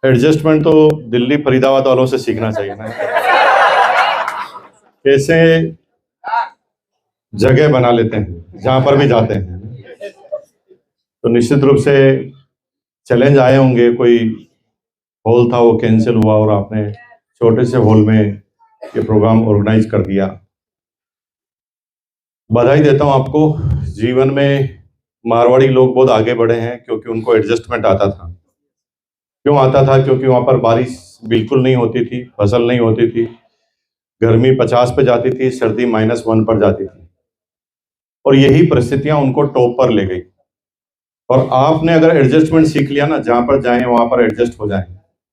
Adjustment तो दिल्ली फरीदाबाद वालों से सीखना चाहिए ना, कैसे जगह बना लेते हैं जहां पर भी जाते हैं। तो निश्चित रूप से चैलेंज आए होंगे, कोई हॉल था वो कैंसिल हुआ और आपने छोटे से हॉल में ये प्रोग्राम ऑर्गेनाइज कर दिया। बधाई देता हूं आपको। जीवन में मारवाड़ी लोग बहुत आगे बढ़े हैं क्योंकि उनको एडजस्टमेंट आता था। क्यों आता था? क्योंकि वहां पर बारिश बिल्कुल नहीं होती थी, फसल नहीं होती थी, गर्मी 50 पे जाती थी, सर्दी -1 पर जाती थी, और यही परिस्थितियां उनको टॉप पर ले गई। और आपने अगर एडजस्टमेंट सीख लिया ना, जहां पर जाएं वहां पर एडजस्ट हो जाएं,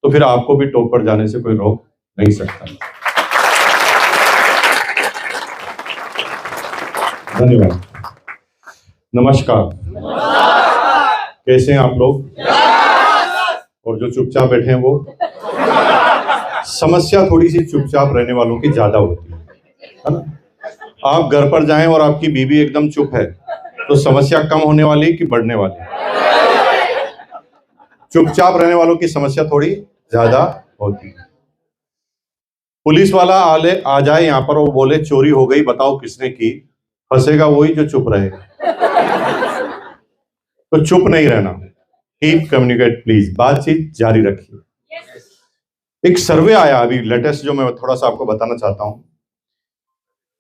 तो फिर आपको भी टॉप पर जाने से कोई रोक नहीं सकता। धन्यवाद। नमस्कार। कैसे हैं आप लोग? और जो चुपचाप बैठे हैं वो, समस्या थोड़ी सी चुपचाप रहने वालों की ज्यादा होती है ना? आप घर पर जाएं और आपकी बीवी एकदम चुप है तो समस्या कम होने वाली कि बढ़ने वाली? चुपचाप रहने वालों की समस्या थोड़ी ज्यादा होती है। पुलिस वाला आ जाए यहाँ पर, वो बोले चोरी हो गई, बताओ किसने की, फंसेगा वही जो चुप रहे। तो चुप नहीं रहना, कीप कम्युनिकेट प्लीज, बातचीत जारी रखिए। एक सर्वे आया अभी लेटेस्ट, जो मैं थोड़ा सा आपको बताना चाहता हूं।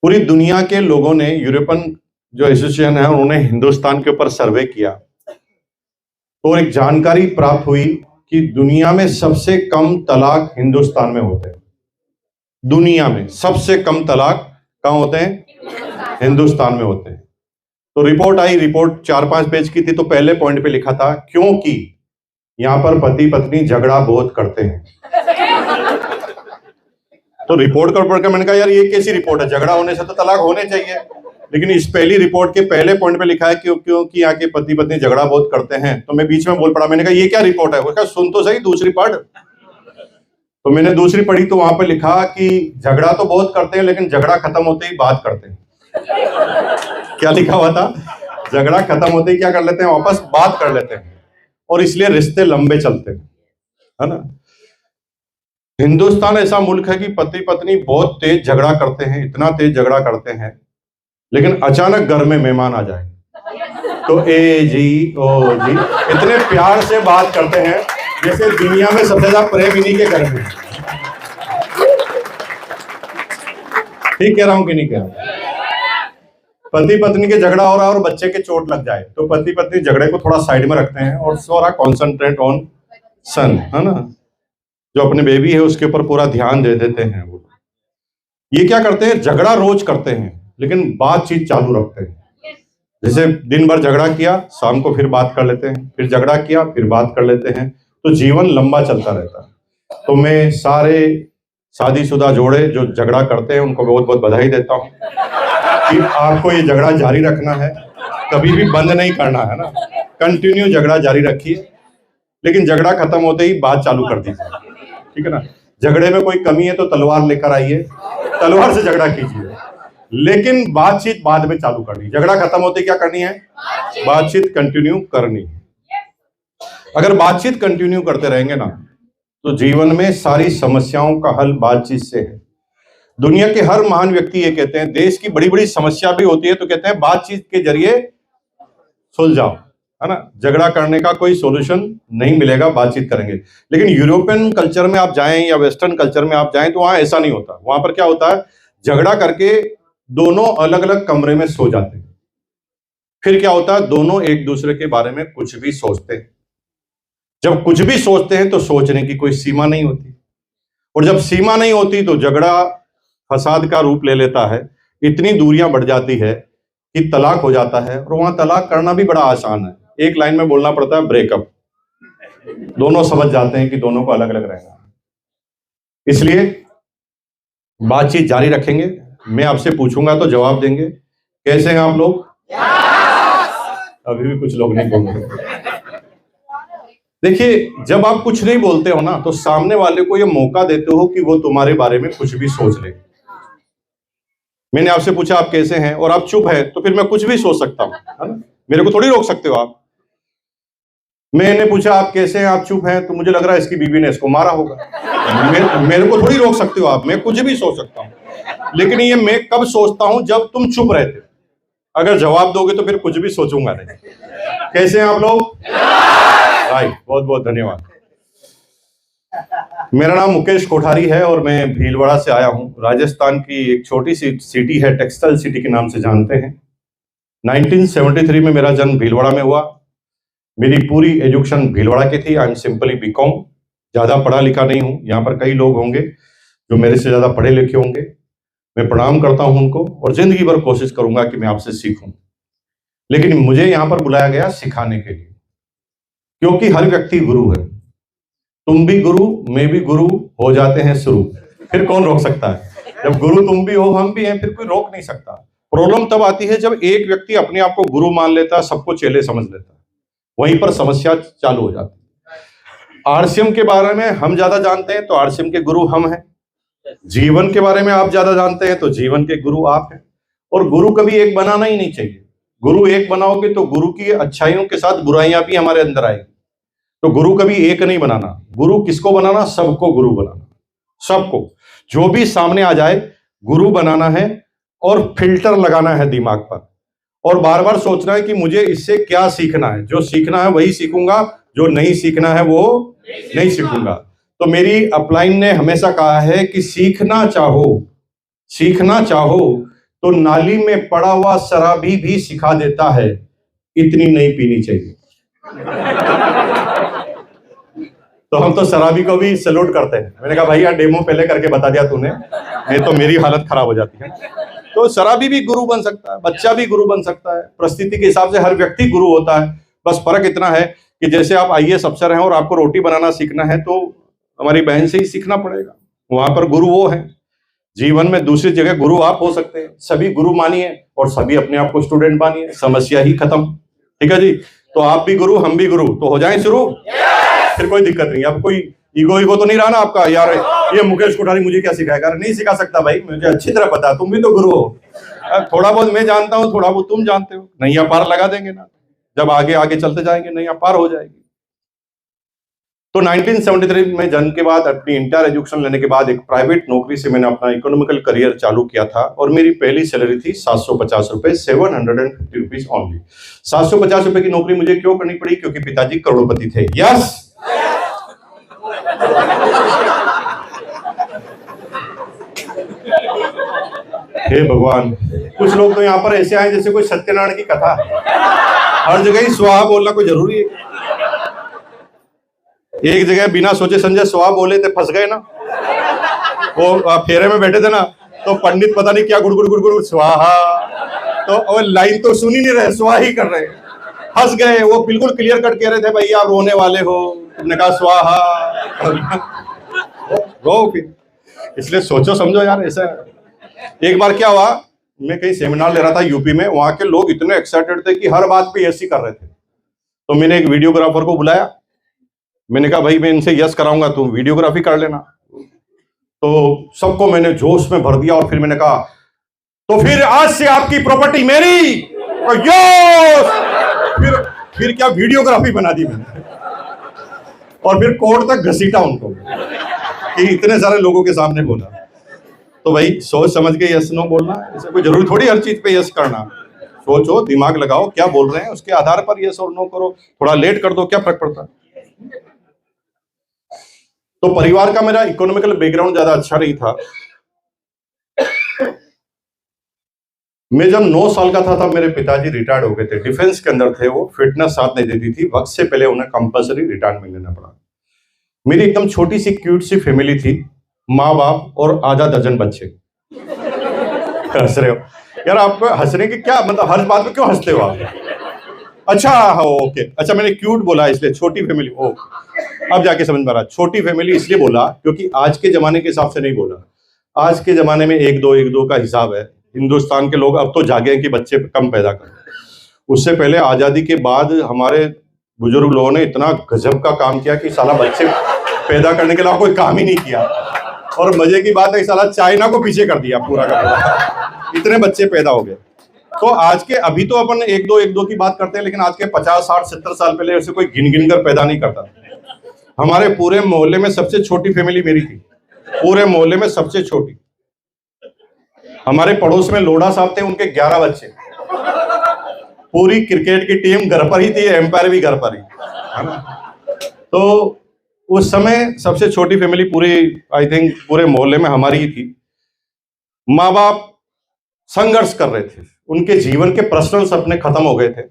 पूरी दुनिया के लोगों ने, यूरोपियन जो एसोसिएशन है उन्होंने हिंदुस्तान के ऊपर सर्वे किया, तो एक जानकारी प्राप्त हुई कि दुनिया में सबसे कम तलाक हिंदुस्तान में होते हैं। दुनिया में सबसे कम तलाक कहां होते हैं? हिंदुस्तान में होते हैं। तो रिपोर्ट आई, रिपोर्ट 4-5 पेज की थी। तो पहले पॉइंट पे लिखा था क्योंकि यहां पर पति पत्नी झगड़ा बहुत करते हैं। तो रिपोर्ट कर पढ़ के मैंने कहा यार ये कैसी रिपोर्ट है, झगड़ा होने से तो तलाक होने चाहिए। लेकिन इस पहली रिपोर्ट के पहले पॉइंट पे लिखा है क्योंकि यहाँ के पति पत्नी झगड़ा बहुत करते हैं। तो मैं बीच में बोल पड़ा, मैंने कहा ये क्या रिपोर्ट है? वो कहा सुन तो सही, दूसरी पढ़। तो मैंने दूसरी पढ़ी तो वहां पे लिखा कि झगड़ा तो बहुत करते हैं लेकिन झगड़ा खत्म होते ही बात करते हैं। क्या लिखा हुआ था? झगड़ा खत्म होते ही क्या कर लेते हैं? वापस बात कर लेते हैं, और इसलिए रिश्ते लंबे चलते हैं, है ना? हिंदुस्तान ऐसा मुल्क है कि पति पत्नी बहुत तेज झगड़ा करते हैं, इतना तेज झगड़ा करते हैं, लेकिन अचानक घर में मेहमान आ जाए तो ए जी ओ जी इतने प्यार से बात करते हैं जैसे दुनिया में सबसे ज्यादा प्रेम इन्हीं के घर में। ठीक कह रहा हूं कि नहीं कह रहा हूं? पति पत्नी के झगड़ा हो रहा है और बच्चे के चोट लग जाए तो पति पत्नी झगड़े को थोड़ा साइड में रखते हैं और थोड़ा कॉन्सेंट्रेट ऑन सन, है ना? जो अपने बेबी है उसके ऊपर पूरा ध्यान दे देते हैं। वो ये क्या करते हैं? झगड़ा रोज करते हैं लेकिन बातचीत चालू रखते हैं। जैसे दिन भर झगड़ा किया, शाम को फिर बात कर लेते हैं, फिर झगड़ा किया, फिर बात कर लेते हैं, तो जीवन लंबा चलता रहता है। तो मैं सारे शादीशुदा जोड़े जो झगड़ा करते हैं उनको बहुत बहुत बधाई देता हूँ कि आपको ये झगड़ा जारी रखना है, कभी भी बंद नहीं करना है ना। कंटिन्यू झगड़ा जारी रखिए, लेकिन झगड़ा खत्म होते ही बात चालू कर दीजिए, ठीक है ना? झगड़े में कोई कमी है तो तलवार लेकर आइए, तलवार से झगड़ा कीजिए, लेकिन बातचीत बाद में चालू करनी। झगड़ा खत्म होते क्या करनी है? बातचीत कंटिन्यू करनी है। अगर बातचीत कंटिन्यू करते रहेंगे ना तो जीवन में सारी समस्याओं का हल बातचीत से है। दुनिया के हर महान व्यक्ति ये कहते हैं, देश की बड़ी बड़ी समस्या भी होती है तो कहते हैं बातचीत के जरिए सुलझाओ, है ना? झगड़ा करने का कोई सॉल्यूशन नहीं मिलेगा, बातचीत करेंगे। लेकिन यूरोपियन कल्चर में आप जाएं या वेस्टर्न कल्चर में आप जाएं तो वहां ऐसा नहीं होता। वहां पर क्या होता है? झगड़ा करके दोनों अलग अलग कमरे में सो जाते हैं। फिर क्या होता है? दोनों एक दूसरे के बारे में कुछ भी सोचते हैं। जब कुछ भी सोचते हैं तो सोचने की कोई सीमा नहीं होती, और जब सीमा नहीं होती तो झगड़ा फसाद का रूप ले लेता है। इतनी दूरियां बढ़ जाती है कि तलाक हो जाता है, और वहां तलाक करना भी बड़ा आसान है। एक लाइन में बोलना पड़ता है ब्रेकअप। दोनों समझ जाते हैं कि दोनों को अलग अलग रहना है। इसलिए बातचीत जारी रखेंगे। मैं आपसे पूछूंगा तो जवाब देंगे। कैसे हैं आप लोग? अभी भी कुछ लोग नहीं बोल रहे। देखिए, जब आप कुछ नहीं बोलते हो ना तो सामने वाले को यह मौका देते हो कि वो तुम्हारे बारे में कुछ भी सोच ले। मैंने आपसे पूछा आप कैसे हैं और आप चुप है, तो फिर मैं कुछ भी सोच सकता हूं, है ना? मेरे को थोड़ी रोक सकते हो आप। मैंने पूछा आप कैसे हैं, आप चुप हैं, तो मुझे लग रहा है इसकी बीवी ने इसको मारा होगा। मेरे को थोड़ी रोक सकते हो आप, मैं कुछ भी सोच सकता हूँ, लेकिन ये मैं कब सोचता हूँ जब तुम चुप रहते हो। अगर जवाब दोगे तो फिर कुछ भी सोचूंगा नहीं। कैसे हैं आप लोग? राइट, बहुत बहुत धन्यवाद। मेरा नाम मुकेश कोठारी है और मैं भीलवाड़ा से आया हूँ। राजस्थान की एक छोटी सी सिटी है, टेक्सटाइल सिटी के नाम से जानते हैं। 1973 में मेरा जन्म भीलवाड़ा में हुआ। मेरी पूरी एजुकेशन भीलवाड़ा की थी। आई एम सिंपली बीकॉम, ज़्यादा पढ़ा लिखा नहीं हूँ। यहाँ पर कई लोग होंगे जो मेरे से ज़्यादा पढ़े लिखे होंगे। मैं प्रणाम करता हूँ उनको और जिंदगी भर कोशिश करूंगा कि मैं आपसे सीखूं। लेकिन मुझे यहाँ पर बुलाया गया सिखाने के लिए, क्योंकि हर व्यक्ति गुरु है। तुम भी गुरु, मैं भी गुरु, हो जाते हैं शुरू। फिर कौन रोक सकता है? जब गुरु तुम भी हो, हम भी हैं, फिर कोई रोक नहीं सकता। प्रॉब्लम तब आती है जब एक व्यक्ति अपने आप को गुरु मान लेता है, सबको चेले समझ लेता है, वहीं पर समस्या चालू हो जाती है। आरसीएम के बारे में हम ज्यादा जानते हैं तो आरसीएम के गुरु हम हैं। जीवन के बारे में आप ज्यादा जानते हैं तो जीवन के गुरु आप हैं। और गुरु कभी एक बनाना ही नहीं चाहिए। गुरु एक बनाओगे तो गुरु की अच्छाइयों के साथ बुराइयां भी हमारे अंदर आएगी। तो गुरु कभी एक नहीं बनाना। गुरु किसको बनाना? सबको गुरु बनाना, सबको। जो भी सामने आ जाए गुरु बनाना है और फिल्टर लगाना है दिमाग पर, और बार बार सोचना है कि मुझे इससे क्या सीखना है। जो सीखना है वही सीखूंगा, जो नहीं सीखना है वो नहीं सीखूंगा। तो मेरी अपलाइन ने हमेशा कहा है कि सीखना चाहो तो नाली में पड़ा हुआ शराबी भी सिखा देता है, इतनी नहीं पीनी चाहिए। तो हम तो शराबी को भी सैल्यूट करते हैं। मैंने कहा भाई यार डेमो पहले करके बता दिया तूने, नहीं तो मेरी हालत खराब हो जाती है। तो शराबी भी गुरु बन सकता है, बच्चा भी गुरु बन सकता है। परिस्थिति के हिसाब से हर व्यक्ति गुरु होता है। बस फर्क इतना है कि जैसे आप आईएएस अफसर हैं और आपको रोटी बनाना सीखना है तो हमारी बहन से ही सीखना पड़ेगा, वहां पर गुरु वो है। जीवन में दूसरी जगह गुरु आप हो सकते हैं। सभी गुरु मानिए और सभी अपने आप को स्टूडेंट मानिए, समस्या ही खत्म। ठीक है जी? तो आप भी गुरु, हम भी गुरु, तो हो जाए शुरू। फिर कोई दिक्कत नहीं। अब कोई ईगो तो नहीं रहा ना आपका, यार ये मुकेश कोठारी मुझे क्या सिखाएगा? नहीं सिखा सकता भाई, मुझे अच्छी तरह पता है, तुम भी तो गुरु हो। थोड़ा बहुत मैं जानता हूँ, थोड़ा बहुत तुम जानते हो। नैया पार लगा देंगे ना, जब आगे आगे चलते जाएंगे नैया पार हो जाएगी। तो 1973 में जन्म के बाद अपनी इंटर एजुकेशन लेने के बाद एक प्राइवेट नौकरी से मैंने अपना इकोनॉमिकल करियर चालू किया था और मेरी पहली सैलरी थी 750 रुपए, 750 रुपीज ओनली। 750 रुपए की नौकरी मुझे क्यों करनी पड़ी? क्योंकि पिताजी करोड़पति थे। यस, हे भगवान, कुछ लोग तो यहाँ पर ऐसे आए जैसे कोई सत्यनारायण की कथा। हर जगह ही स्वाहा बोलना कोई जरूरी है? एक जगह बिना सोचे समझे स्वाहा बोले थे, फंस गए ना। वो फेरे में बैठे थे ना, तो पंडित पता नहीं क्या गुड़ स्वाहा, तो लाइन तो सुन ही नहीं रहे, स्वाहा ही कर रहे, फंस गए। वो बिल्कुल क्लियर कट कह रहे थे भैया आप रोने वाले हो, तुमने कहा स्वाहा। रो फिर, इसलिए सोचो समझो यार। ऐसा एक बार क्या हुआ, मैं कहीं सेमिनार ले रहा था यूपी में, वहां के लोग इतने एक्साइटेड थे कि हर बात पे यस ही कर रहे थे। तो मैंने एक वीडियोग्राफर को बुलाया, मैंने कहा भाई मैं इनसे यस कराऊंगा, तुम वीडियोग्राफी कर लेना। तो सबको मैंने जोश में भर दिया और फिर मैंने कहा तो फिर आज से आपकी प्रॉपर्टी मेरी। फिर क्या वीडियोग्राफी बना दी मैंने, और फिर कोर्ट तक घसीटा उनको कि इतने सारे लोगों के सामने बोला। तो भाई सोच समझ के यस नो बोलना, ऐसे कोई जरूरी थोड़ी हर चीज पे यस करना। सोचो, दिमाग लगाओ, क्या बोल रहे हैं उसके आधार पर यस और नो करो। थोड़ा लेट कर दो, क्या फर्क पड़ता है? तो परिवार का मेरा इकोनॉमिकल बैकग्राउंड ज्यादा अच्छा नहीं था। मैं जब 9 साल का था तब मेरे पिताजी रिटायर्ड हो गए थे, डिफेंस के अंदर थे वो। फिटनेस साथ नहीं देती थी, वक्त से पहले उन्हें कंपल्सरी रिटायरमेंट लेना पड़ा। मेरी एकदम छोटी सी क्यूट सी फैमिली थी, माँ बाप और आधा दर्जन बच्चे। हंस रहे हो यार? आप हंसने की क्या मतलब, हर बात में क्यों हंसते हो आप? अच्छा ओके, अच्छा मैंने क्यूट बोला इसलिए छोटी फैमिली। ओके, अब जाके समझ में आ रहा। छोटी फैमिली इसलिए बोला क्योंकि आज के जमाने के हिसाब से नहीं बोला। आज के जमाने में एक दो का हिसाब है। हिंदुस्तान के लोग अब तो जागे हैं कि बच्चे कम पैदा करें। उससे पहले आजादी के बाद हमारे बुजुर्ग लोगों ने इतना गजब का काम किया कि साला बच्चे पैदा करने के अलावा कोई काम ही नहीं किया। और मजे की बात है, साला चाइना को पीछे कर दिया पूरा का पूरा, इतने बच्चे पैदा हो गए। तो आज के अभी तो अपन एक दो की बात करते हैं, लेकिन आज के 50, 60, 70 साल पहले ऐसे कोई गिन कर पैदा नहीं करता। हमारे पूरे मोहल्ले में सबसे छोटी फैमिली मेरी थी, पूरे मोहल्ले में सबसे छोटी। हमारे पड़ोस में लोढ़ा साहब थे, उनके 11 बच्चे। पूरी क्रिकेट की टीम घर पर ही थी, एम्पायर भी घर पर ही, है ना। तो उस समय सबसे छोटी फैमिली पूरी, आई थिंक पूरे मोहल्ले में हमारी ही थी। माँ बाप संघर्ष कर रहे थे, उनके जीवन के पर्सनल सपने खत्म हो गए थे।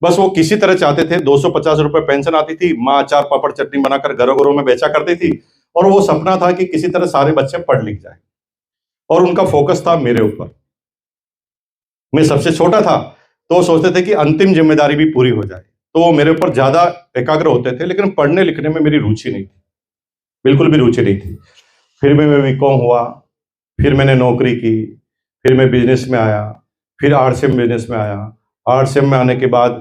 बस वो किसी तरह चाहते थे, 250 रुपए पेंशन आती थी, माँ अचार पापड़ चटनी बनाकर घरों घरों में बेचा करती थी, और वो सपना था कि किसी तरह सारे बच्चे पढ़ लिख जाए, और उनका फोकस था मेरे ऊपर। मैं सबसे छोटा था, तो वो सोचते थे कि अंतिम जिम्मेदारी भी पूरी हो जाए, तो वो मेरे ऊपर ज्यादा एकाग्र होते थे। लेकिन पढ़ने लिखने में मेरी रुचि नहीं थी, बिल्कुल भी रुचि नहीं थी। फिर मैं बीकॉम हुआ, फिर मैंने नौकरी की, फिर मैं बिजनेस में आया, फिर आरसीएम बिजनेस में आया। आरसीएम में आने के बाद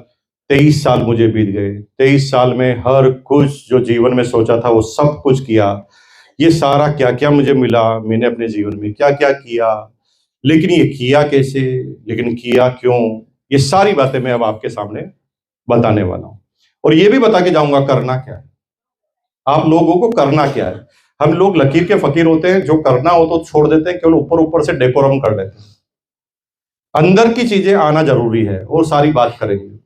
23 साल मुझे बीत गए। 23 साल में हर कुछ जो जीवन में सोचा था वो सब कुछ किया। ये सारा क्या क्या मुझे मिला, मैंने अपने जीवन में क्या क्या किया, लेकिन ये किया कैसे, लेकिन किया क्यों, ये सारी बातें मैं अब आपके सामने बताने वाला हूं। और ये भी बता के जाऊंगा करना क्या है, आप लोगों को करना क्या है। हम लोग लकीर के फकीर होते हैं, जो करना हो तो छोड़ देते हैं, केवल ऊपर ऊपर से डेकोरम कर लेते हैं। अंदर की चीजें आना जरूरी है, और सारी बात करेंगे।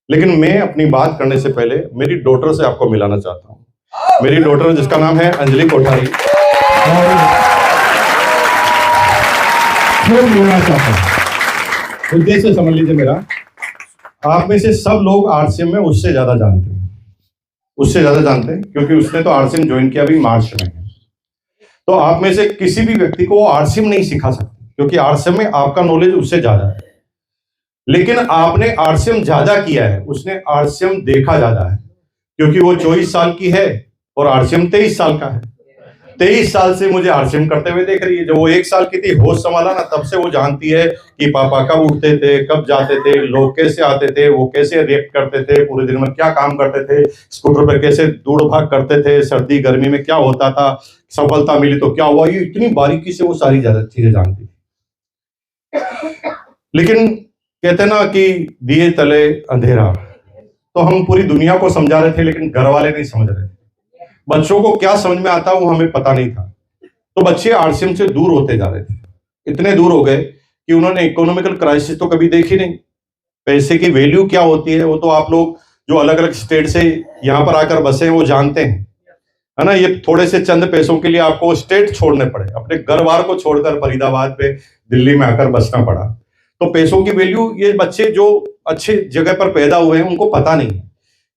लेकिन मैं अपनी बात करने से पहले मेरी डॉटर से आपको मिलाना चाहता हूं। मेरी डॉटर जिसका नाम है अंजलि कोठारी, उद्देश्य समझ लीजिए मेरा, आप में से सब लोग आरसीएम में उससे ज्यादा जानते हैं, क्योंकि उसने तो आरसीएम ज्वाइन किया अभी मार्च में है। तो आप में से किसी भी व्यक्ति को वो आरसीएम नहीं सिखा सकते, क्योंकि आरसीएम में आपका नॉलेज उससे ज्यादा है। लेकिन आपने आरसीएम ज्यादा किया है, उसने आरसीएम देखा ज्यादा है, क्योंकि वो 24 साल की है और आरसीएम 23 साल का है। 23 साल से मुझे आरसीएम करते हुए देख रही है। जब वो 1 साल की थी, होश संभाला ना, तब से वो जानती है कि पापा कब उठते थे, कब जाते थे, लोग कैसे आते थे, वो कैसे रिएक्ट करते थे, पूरे दिन में क्या काम करते थे, स्कूटर पर कैसे दौड़ भाग करते थे, सर्दी गर्मी में क्या होता था, सफलता मिली तो क्या हुआ। ये इतनी बारीकी से वो सारी ज्यादा चीजें जानती थी। लेकिन कहते ना कि दिए तले अंधेरा, तो हम पूरी दुनिया को समझा रहे थे, लेकिन घर वाले नहीं समझ रहे थे। बच्चों को क्या समझ में आता वो हमें पता नहीं था। तो बच्चे आरसीएम से दूर होते जा रहे थे, इतने दूर हो गए कि उन्होंने इकोनॉमिकल क्राइसिस तो कभी देखी नहीं। पैसे की वैल्यू क्या होती है वो तो आप लोग जो अलग अलग स्टेट से यहाँ पर आकर बसे हैं वो जानते हैं, है ना। ये थोड़े से चंद पैसों के लिए आपको स्टेट छोड़ने पड़े, अपने घर बार को छोड़कर फरीदाबाद पे दिल्ली में आकर बसना पड़ा। तो पैसों की वैल्यू ये बच्चे जो अच्छे जगह पर पैदा हुए हैं उनको पता नहीं है।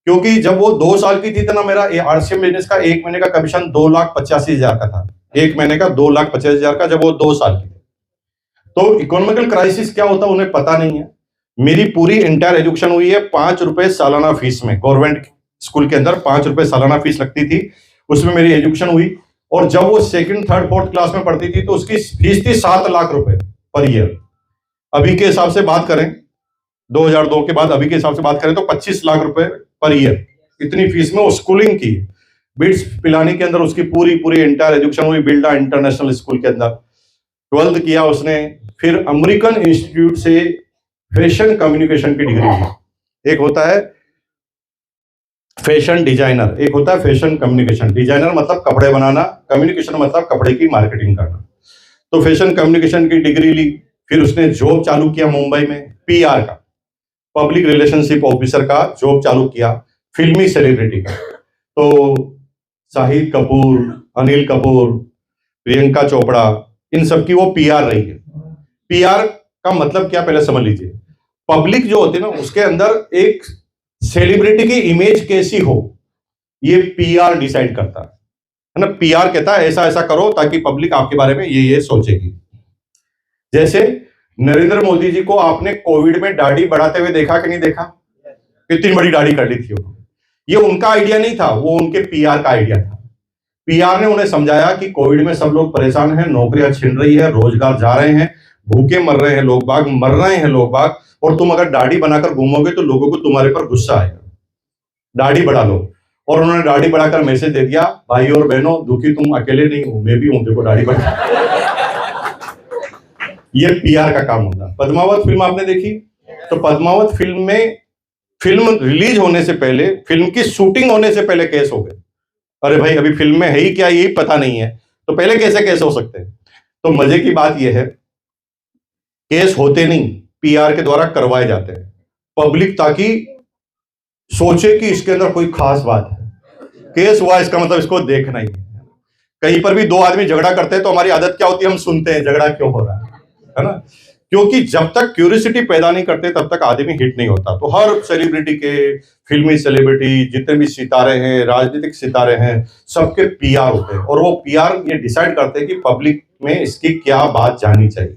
क्योंकि जब वो 2 साल की थी तो ना, मेरा आरसीएम बिजनेस का 1 महीने का कमीशन 2,85,000 का था। 1 महीने का 2,85,000 का, जब वो 2 साल की थी। तो इकोनॉमिकल क्राइसिस क्या होता है उन्हें पता नहीं है। मेरी पूरी इंटायर एजुकेशन हुई है 5 रुपए सालाना फीस में। गवर्नमेंट स्कूल के अंदर 5 रुपए सालाना फीस लगती थी, उसमें मेरी एजुकेशन हुई। और जब वो 2nd, 3rd, 4th क्लास में पढ़ती थी तो उसकी फीस थी 7 लाख रुपए पर ईयर। अभी के हिसाब से बात करें, 2002 के बाद अभी के हिसाब से बात करें तो 25 लाख रुपए पर ईयर, इतनी फीस में वो स्कूलिंग की। बिट्स पिलानी के अंदर उसकी पूरी इंटायर एजुकेशन हुई, बिल्डा इंटरनेशनल स्कूल के अंदर। 12th किया उसने, फिर अमेरिकन इंस्टीट्यूट से फैशन कम्युनिकेशन की डिग्री ली। एक होता है फैशन डिजाइनर, एक होता है फैशन कम्युनिकेशन। डिजाइनर मतलब कपड़े बनाना, कम्युनिकेशन मतलब कपड़े की मार्केटिंग करना। तो फैशन कम्युनिकेशन की डिग्री ली। फिर उसने जॉब चालू किया मुंबई में, पीआर का, पब्लिक रिलेशनशिप ऑफिसर का जॉब चालू किया, फिल्मी सेलिब्रिटी का। तो शाहिद कपूर, अनिल कपूर, प्रियंका चोपड़ा, इन सब की वो पीआर रही है। पीआर का मतलब क्या पहले समझ लीजिए। पब्लिक जो होती है ना, उसके अंदर एक सेलिब्रिटी की इमेज कैसी हो, ये पीआर डिसाइड करता है ना। पीआर कहता है ऐसा ऐसा करो ताकि पब्लिक आपके बारे में ये सोचेगी। जैसे नरेंद्र मोदी जी को आपने कोविड में दाढ़ी बढ़ाते हुए देखा कि नहीं देखा? कितनी बड़ी दाढ़ी कर ली थी उन्होंने। ये उनका आइडिया नहीं था, वो उनके पीआर का आइडिया था। पीआर ने उन्हें समझाया कि कोविड में सब लोग परेशान हैं, नौकरियां छिन रही है, रोजगार जा रहे हैं, भूखे मर रहे हैं लोग बाग, मर रहे हैं लोग बाग, और तुम अगर दाढ़ी बनाकर घूमोगे तो लोगों को तुम्हारे पर गुस्सा आएगा, दाढ़ी बढ़ा लो। और उन्होंने दाढ़ी बढ़ाकर मैसेज दे दिया, भाई और बहनों, दुखी तुम अकेले नहीं हो, मैं भी हूं, देखो दाढ़ी बढ़ा। ये पीआर का काम होता है। पद्मावत फिल्म आपने देखी? तो पद्मावत फिल्म में फिल्म रिलीज होने से पहले, फिल्म की शूटिंग होने से पहले केस हो गए। अरे भाई अभी फिल्म में है ही क्या यही पता नहीं है, तो पहले कैसे केस हो सकते हैं? तो मजे की बात यह है, केस होते नहीं, पीआर के द्वारा करवाए जाते हैं। पब्लिक ताकि सोचे कि इसके अंदर कोई खास बात है, केस हुआ इसका मतलब इसको देखना ही है। कहीं पर भी दो आदमी झगड़ा करते हैं तो हमारी आदत क्या होती है, हम सुनते हैं झगड़ा क्यों हो रहा है ना? क्योंकि जब तक क्यूरियोसिटी पैदा नहीं करते तब तक आदमी हिट नहीं होता। तो हर सेलिब्रिटी के, फिल्मी सेलिब्रिटी जितने भी सितारे हैं, राजनीतिक सितारे हैं, सबके पीआर होते हैं और वो पीआर ये डिसाइड करते हैं कि पब्लिक में इसकी क्या बात जानी चाहिए,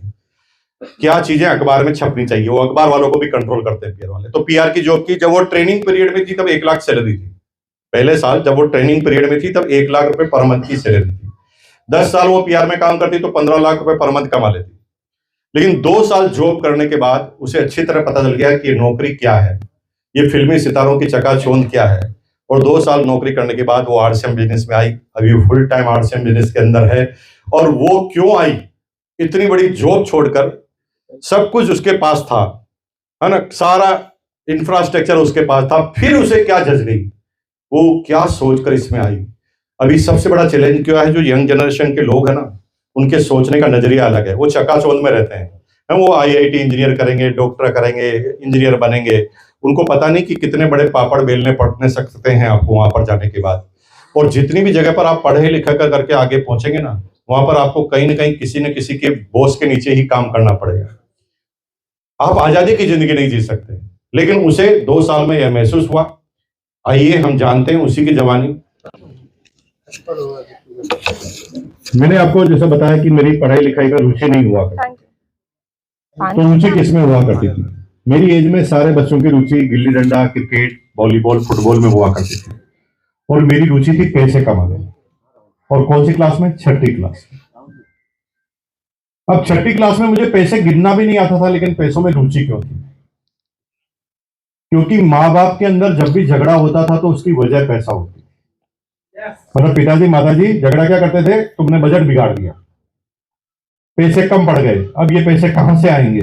क्या चीजें अखबार में छपनी चाहिए। वो अखबार वालों को भी कंट्रोल करते हैं पीआर वाले। तो पीआर की जॉब की, जब वो ट्रेनिंग पीरियड में थी तब 1 लाख सैलरी थी। पहले साल जब वो ट्रेनिंग पीरियड में थी तब 1 लाख रुपए पर मंथ की सैलरी थी। 10 साल वो पीआर में काम करती तो 15 लाख रुपए पर मंथ कमा लेती। लेकिन 2 साल जॉब करने के बाद उसे अच्छी तरह पता चल गया कि नौकरी क्या है, ये फिल्मी सितारों की चकाचौंध क्या है। और 2 साल नौकरी करने के बाद वो आरसीएम बिजनेस में आई। अभी फुल टाइम आरसीएम बिजनेस के अंदर है। और वो क्यों आई? इतनी बड़ी जॉब छोड़कर, सब कुछ उसके पास था, है ना, सारा इंफ्रास्ट्रक्चर उसके पास था, फिर उसे क्या जज गई, वो क्या सोचकर इसमें आई। अभी सबसे बड़ा चैलेंज क्या है, जो यंग जनरेशन के लोग हैं ना, उनके सोचने का नजरिया अलग है। वो चकाचौंध में रहते हैं, वो आईआईटी इंजीनियर करेंगे, डॉक्टर करेंगे, इंजीनियर बनेंगे। उनको पता नहीं कि कितने बड़े पापड़ बेलने पड़ने सकते हैं आपको वहां पर जाने के बाद। और जितनी भी जगह पर आप पढ़े लिखे करके आगे पहुंचेंगे ना, वहां पर आपको कहीं ना कहीं किसी न किसी के बॉस के नीचे ही काम करना पड़ेगा। आप आजादी की जिंदगी नहीं जी सकते। लेकिन उसे 2 साल में यह महसूस हुआ। आइए हम जानते हैं उसी की जवानी। मैंने आपको जैसा बताया कि मेरी पढ़ाई लिखाई में रुचि नहीं हुआ करती, तो रुचि किसमें हुआ करती थी? मेरी एज में सारे बच्चों की रुचि gilli danda, cricket, volleyball, football में हुआ करती थी। और मेरी रुचि थी पैसे कमाने। और कौन सी क्लास में? 6ठी क्लास में। अब 6ठी क्लास में मुझे पैसे गिनना भी नहीं आता था, लेकिन पैसों में रुचि क्यों थी? क्योंकि माँ बाप के अंदर जब भी झगड़ा होता था तो उसकी वजह पैसा होती। मतलब पिताजी माताजी झगड़ा क्या करते थे, तुमने बजट बिगाड़ दिया, पैसे कम पड़ गए, अब ये पैसे कहां से आएंगे?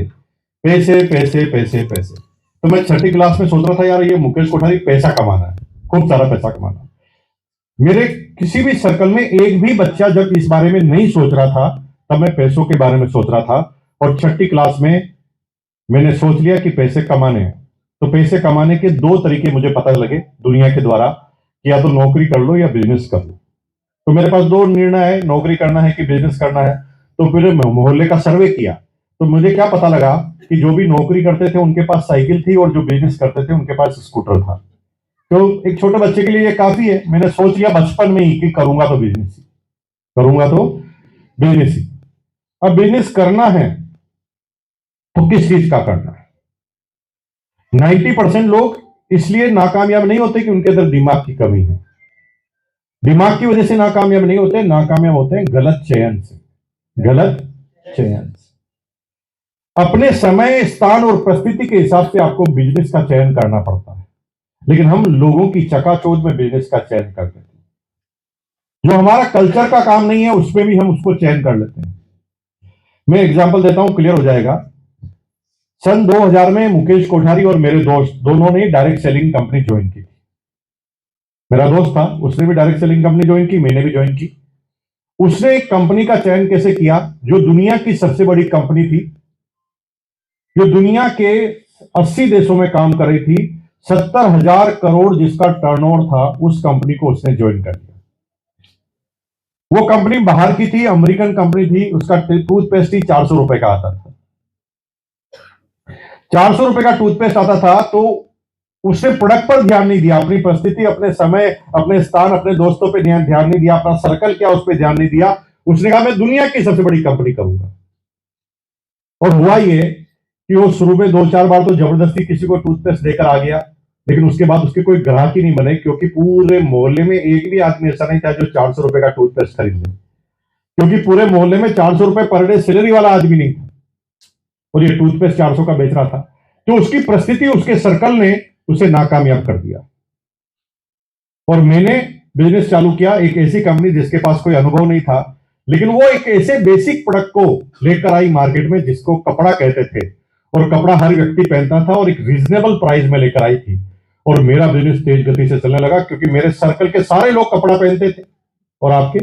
पैसे पैसे पैसे पैसे। तो मैं 6ठी क्लास में सोच रहा था, यार ये मुकेश कोठारी पैसा कमाना है, खूब सारा पैसा कमाना है। मेरे किसी भी सर्कल में एक भी बच्चा जब इस बारे में नहीं सोच रहा था, तब मैं पैसों के बारे में सोच रहा था। और 6ठी क्लास में मैंने सोच लिया कि पैसे कमाने हैं। तो पैसे कमाने के 2 तरीके मुझे पता लगे दुनिया के द्वारा, कि या तो नौकरी कर लो या बिजनेस कर लो। तो मेरे पास 2 निर्णय है, नौकरी करना है कि बिजनेस करना है। तो फिर मोहल्ले का सर्वे किया, तो मुझे क्या पता लगा कि जो भी नौकरी करते थे उनके पास साइकिल थी और जो बिजनेस करते थे उनके पास स्कूटर था। तो एक छोटे बच्चे के लिए ये काफी है। मैंने सोच लिया बचपन में ही कि करूंगा तो बिजनेस ही, करूंगा तो बिजनेस ही। अब बिजनेस करना है तो किस चीज का करना है? 90% लोग इसलिए नाकामयाब नहीं होते कि उनके अंदर दिमाग की कमी है। दिमाग की वजह से नाकामयाब नहीं होते, नाकामयाब होते हैं गलत चयन से। गलत चयन से। अपने समय, स्थान और परिस्थिति के हिसाब से आपको बिजनेस का चयन करना पड़ता है। लेकिन हम लोगों की चकाचौंध में बिजनेस का चयन करते हैं। जो हमारा कल्चर का काम नहीं है उसमें भी हम उसको चयन कर लेते हैं। मैं एग्जांपल देता हूं, क्लियर हो जाएगा। सन 2000 में मुकेश कोठारी और मेरे दोस्त दोनों ने डायरेक्ट सेलिंग कंपनी ज्वाइन की। मेरा दोस्त था, उसने भी डायरेक्ट सेलिंग कंपनी ज्वाइन की, मैंने भी ज्वाइन की। उसने एक कंपनी का चयन कैसे किया जो दुनिया की सबसे बड़ी कंपनी थी, जो दुनिया के 80 देशों में काम कर रही थी, 70,000 करोड़ जिसका टर्नओवर था, उस कंपनी को उसने ज्वाइन कर लिया। वो कंपनी बाहर की थी, अमेरिकन कंपनी थी। उसका टूथपेस्ट ही 400 रुपए का आता था। 400 रुपए का टूथपेस्ट आता था। तो उसने प्रोडक्ट पर ध्यान नहीं दिया, अपनी परिस्थिति, अपने समय, अपने स्थान, अपने दोस्तों पे ध्यान नहीं दिया, अपना सर्कल क्या उस पर ध्यान नहीं दिया। उसने कहा मैं दुनिया की सबसे बड़ी कंपनी करूंगा। और हुआ ये कि वो शुरू में 2-4 बार तो जबरदस्ती किसी को टूथपेस्ट देकर आ गया, लेकिन उसके बाद उसके कोई ग्राहक ही नहीं बने, क्योंकि पूरे मोहल्ले में एक भी आदमी ऐसा नहीं था जो 400 रुपए का टूथपेस्ट खरीद ले। क्योंकि पूरे मोहल्ले में 400 रुपए पर डे सैलरी वाला आदमी नहीं था, और ये टूथपेस्ट 400 का बेच रहा था। तो उसकी परिस्थिति, उसके सर्कल ने उसे नाकामयाब कर दिया। और मैंने बिजनेस चालू किया, एक ऐसी कंपनी जिसके पास कोई अनुभव नहीं था, लेकिन वो एक ऐसे बेसिक प्रोडक्ट को लेकर आई मार्केट में जिसको कपड़ा कहते थे, और कपड़ा हर व्यक्ति पहनता था, और एक रीजनेबल प्राइस में लेकर आई थी। और मेरा बिजनेस तेज गति से चलने लगा, क्योंकि मेरे सर्कल के सारे लोग कपड़ा पहनते थे। और आपके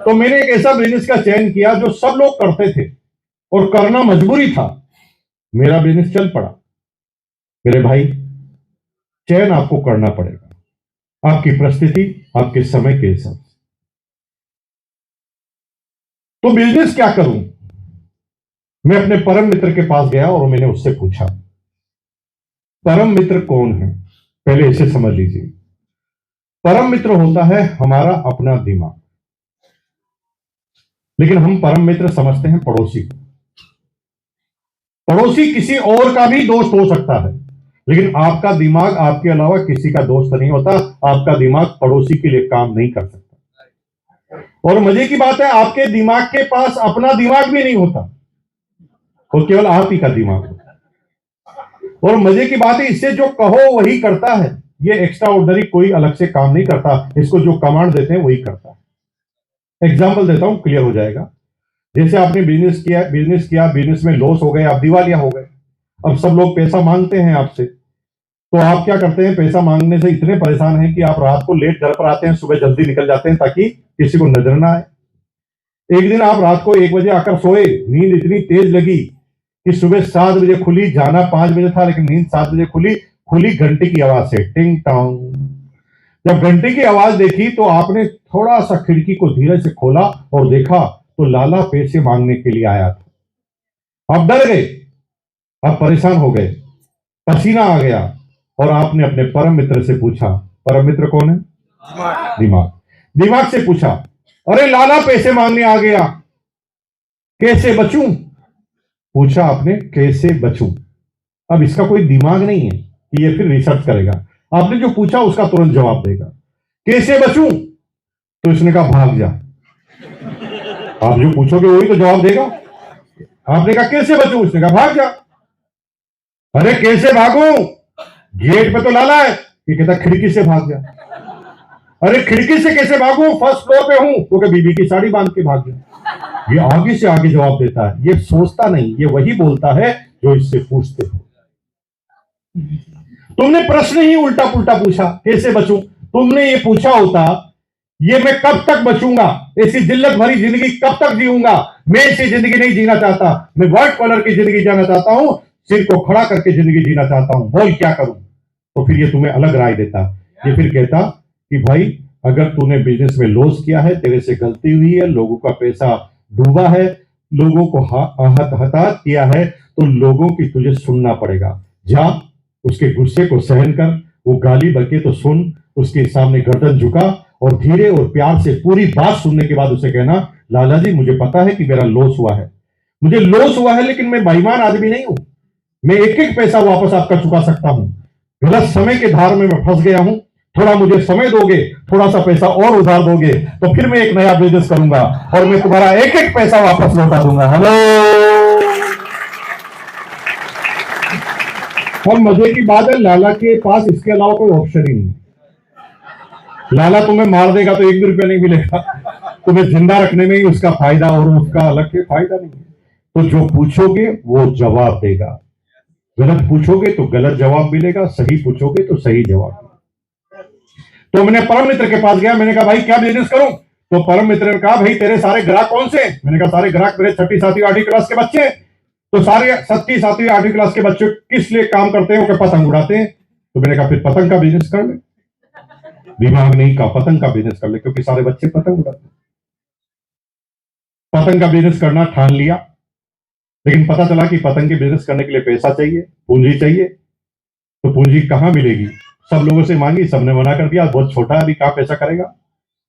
तो मैंने एक ऐसा बिजनेस का चयन किया जो सब लोग करते थे और करना मजबूरी था। मेरा बिजनेस चल पड़ा। मेरे भाई, चयन आपको करना पड़ेगा, आपकी परिस्थिति, आपके समय के हिसाब से। तो बिजनेस क्या करूं? मैं अपने परम मित्र के पास गया और मैंने उससे पूछा, परम मित्र कौन है? पहले इसे समझ लीजिए। परम मित्र होता है हमारा अपना दिमाग, लेकिन हम परम मित्र समझते हैं पड़ोसी को। पड़ोसी किसी और का भी दोस्त हो सकता है, लेकिन आपका दिमाग आपके अलावा किसी का दोस्त नहीं होता। आपका दिमाग पड़ोसी के लिए काम नहीं कर सकता। और मजे की बात है, आपके दिमाग के पास अपना दिमाग भी नहीं होता, वो केवल आप ही का दिमाग होता है। और मजे की बात है, इससे जो कहो वही करता है। ये एक्स्ट्रा ऑर्डिनरी कोई अलग से काम नहीं करता, इसको जो कमांड देते हैं वही करता है। एग्जाम्पल देता हूं, क्लियर हो जाएगा। जैसे आपने बिजनेस किया, बिजनेस में लॉस हो गए, आप दिवालिया हो गए। अब सब लोग पैसा मांगते हैं आपसे, तो आप क्या करते हैं? पैसा मांगने से इतने परेशान हैं कि आप रात को लेट घर पर आते हैं, सुबह जल्दी निकल जाते हैं ताकि किसी को नजर ना आए। एक दिन आप रात को 1 बजे आकर सोए, नींद इतनी तेज लगी कि सुबह 7 बजे खुली, जाना 5 बजे था, लेकिन नींद 7 बजे खुली घंटे की आवाज से, टिंग टोंग। जब घंटे की आवाज देखी तो आपने थोड़ा सा खिड़की को धीरे से खोला और देखा तो लाला पैसे मांगने के लिए आया था। आप डर गए, आप परेशान हो गए, पसीना आ गया, और आपने अपने परम मित्र से पूछा, परम मित्र कौन है? दिमाग से पूछा, अरे लाला पैसे मांगने आ गया, कैसे बचूं? पूछा आपने, कैसे बचूं? अब इसका कोई दिमाग नहीं है कि ये फिर रिसर्च करेगा। आपने जो पूछा उसका तुरंत जवाब देगा, कैसे बचूं? तो इसने कहा भाग जा। आप जो पूछोगे वही तो जवाब देगा। आपने कहा कैसे बचूं? उसने कहा भाग जा। अरे कैसे भागूं? गेट पे तो लाला है। ये कहता खिड़की से भाग जा। अरे खिड़की से कैसे भागूं? फर्स्ट फ्लोर पे हूं। तो क्या बीबी की साड़ी बांध के भाग जा। ये आगे से आगे जवाब देता है, ये सोचता नहीं, ये वही बोलता है जो इससे पूछते हो। तुमने प्रश्न ही उल्टा पुल्टा पूछा, कैसे बचूं? तुमने ये पूछा होता, ये मैं कब तक बचूंगा, ऐसी जिल्लत भरी जिंदगी कब तक जीऊंगा? मैं ऐसी जिंदगी नहीं जीना चाहता, मैं व्हाइट कॉलर की जिंदगी जीना चाहता हूं, सिर को खड़ा करके जिंदगी जीना चाहता हूं, बोल क्या करूं? तो फिर ये तुम्हें अलग राय देता। ये फिर कहता कि भाई, अगर तूने बिजनेस में लॉस किया है, तेरे से गलती हुई है, लोगों का पैसा डूबा है, लोगों को हताहत किया है, तो लोगों की तुझे सुनना पड़ेगा। जा, उसके गुस्से को सहन कर, वो गाली बके तो सुन, उसके सामने गर्दन झुका और धीरे और प्यार से पूरी बात सुनने के बाद उसे कहना, लाला जी मुझे पता है कि मेरा लॉस हुआ है, मुझे लॉस हुआ है, लेकिन मैं बेईमान आदमी नहीं हूं। मैं एक एक पैसा वापस आपका चुका सकता हूं। गलत समय के धार में मैं फंस गया हूं, थोड़ा मुझे समय दोगे, थोड़ा सा पैसा और उधार दोगे, तो फिर मैं एक नया बिजनेस करूंगा और मैं तुम्हारा एक एक पैसा वापस लौटा दूंगा। हेलो। और मजे की बात है, लाला के पास इसके अलावा कोई ऑप्शन ही नहीं। लाला तुम्हें मार देगा तो 1 भी रुपया नहीं मिलेगा, तुम्हें जिंदा रखने में ही उसका फायदा, और उसका अलग से फायदा नहीं है। तो जो पूछोगे वो जवाब देगा, गलत पूछोगे तो गलत जवाब मिलेगा, सही पूछोगे तो सही जवाब मिलेगा। तो मैंने परम मित्र के पास गया, मैंने कहा भाई क्या बिजनेस करूं? तो परम मित्र ने कहा, भाई तेरे सारे ग्राहक कौन से? मैंने कहा सारे ग्राहक मेरे 6वीं 7वीं 8वीं क्लास के बच्चे। तो सारे 7वीं 7वीं 8वीं क्लास के बच्चे किस लिए काम करते हैं? वो पतंग उड़ाते हैं। तो मैंने कहा फिर पतंग का बिजनेस कर ले। दिमाग नहीं का, पतंग का बिजनेस कर ले, क्योंकि सारे बच्चे पतंग उड़ाते हैं। पतंग का बिजनेस करना ठान लिया, लेकिन पता चला कि पतंग के बिजनेस करने के लिए पैसा चाहिए, पूंजी चाहिए। तो पूंजी कहां मिलेगी? सब लोगों से मांगी, सबने मना कर दिया, बहुत छोटा है, अभी कहां पैसा करेगा,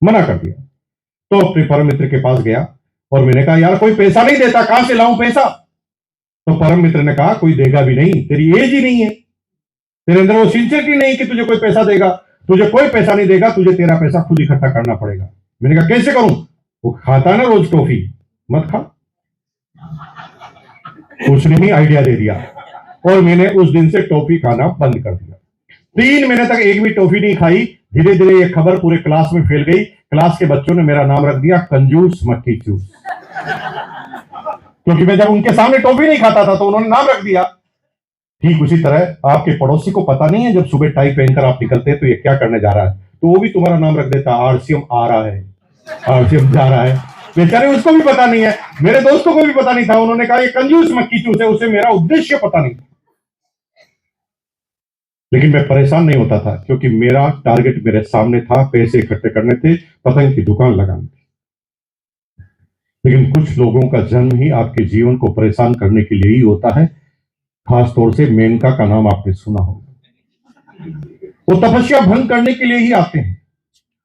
मना कर दिया। तो अपने परम मित्र के पास गया और मैंने कहा यार कोई पैसा नहीं देता, कहां से लाऊं पैसा? तो परम मित्र ने कहा कोई देगा भी नहीं, तेरी एज ही नहीं है, तेरे अंदर वो सिंसियरिटी नहीं कि तुझे कोई पैसा देगा, तुझे कोई पैसा नहीं देगा, तुझे तेरा पैसा खुद इकट्ठा करना पड़ेगा। मैंने कहा कैसे करूं? वो खाता ना रोज टॉफी, मत खा। उसने ही आइडिया दे दिया और मैंने उस दिन से टॉफी खाना बंद कर दिया। 3 महीने तक एक भी टॉफी नहीं खाई। धीरे धीरे ये खबर पूरे क्लास में फैल गई, क्लास के बच्चों ने मेरा नाम रख दिया कंजूस मक्खी चूस, क्योंकि मैं जब उनके सामने टॉफी नहीं खाता था तो उन्होंने नाम रख दिया। ठीक उसी तरह आपके पड़ोसी को पता नहीं है जब सुबह टाई पहनकर आप निकलते हैं तो ये क्या करने जा रहा है, तो वो भी तुम्हारा नाम रख देता, आरसीएम आ रहा है, आरसीएम जा रहा है। बेचारे उसको भी पता नहीं है, मेरे दोस्तों को भी पता नहीं था, उन्होंने कहा ये कंजूस मक्खी चूस है, उसे मेरा उद्देश्य पता नहीं। लेकिन मैं परेशान नहीं होता था क्योंकि मेरा टारगेट मेरे सामने था, पैसे इकट्ठे करने थे, पतंग की दुकान लगानी थी। लेकिन कुछ लोगों का जन्म ही आपके जीवन को परेशान करने के लिए ही होता है। खास तौर से मेनका का नाम आपने सुना होगा। वो तपस्या भंग करने के लिए ही आते हैं।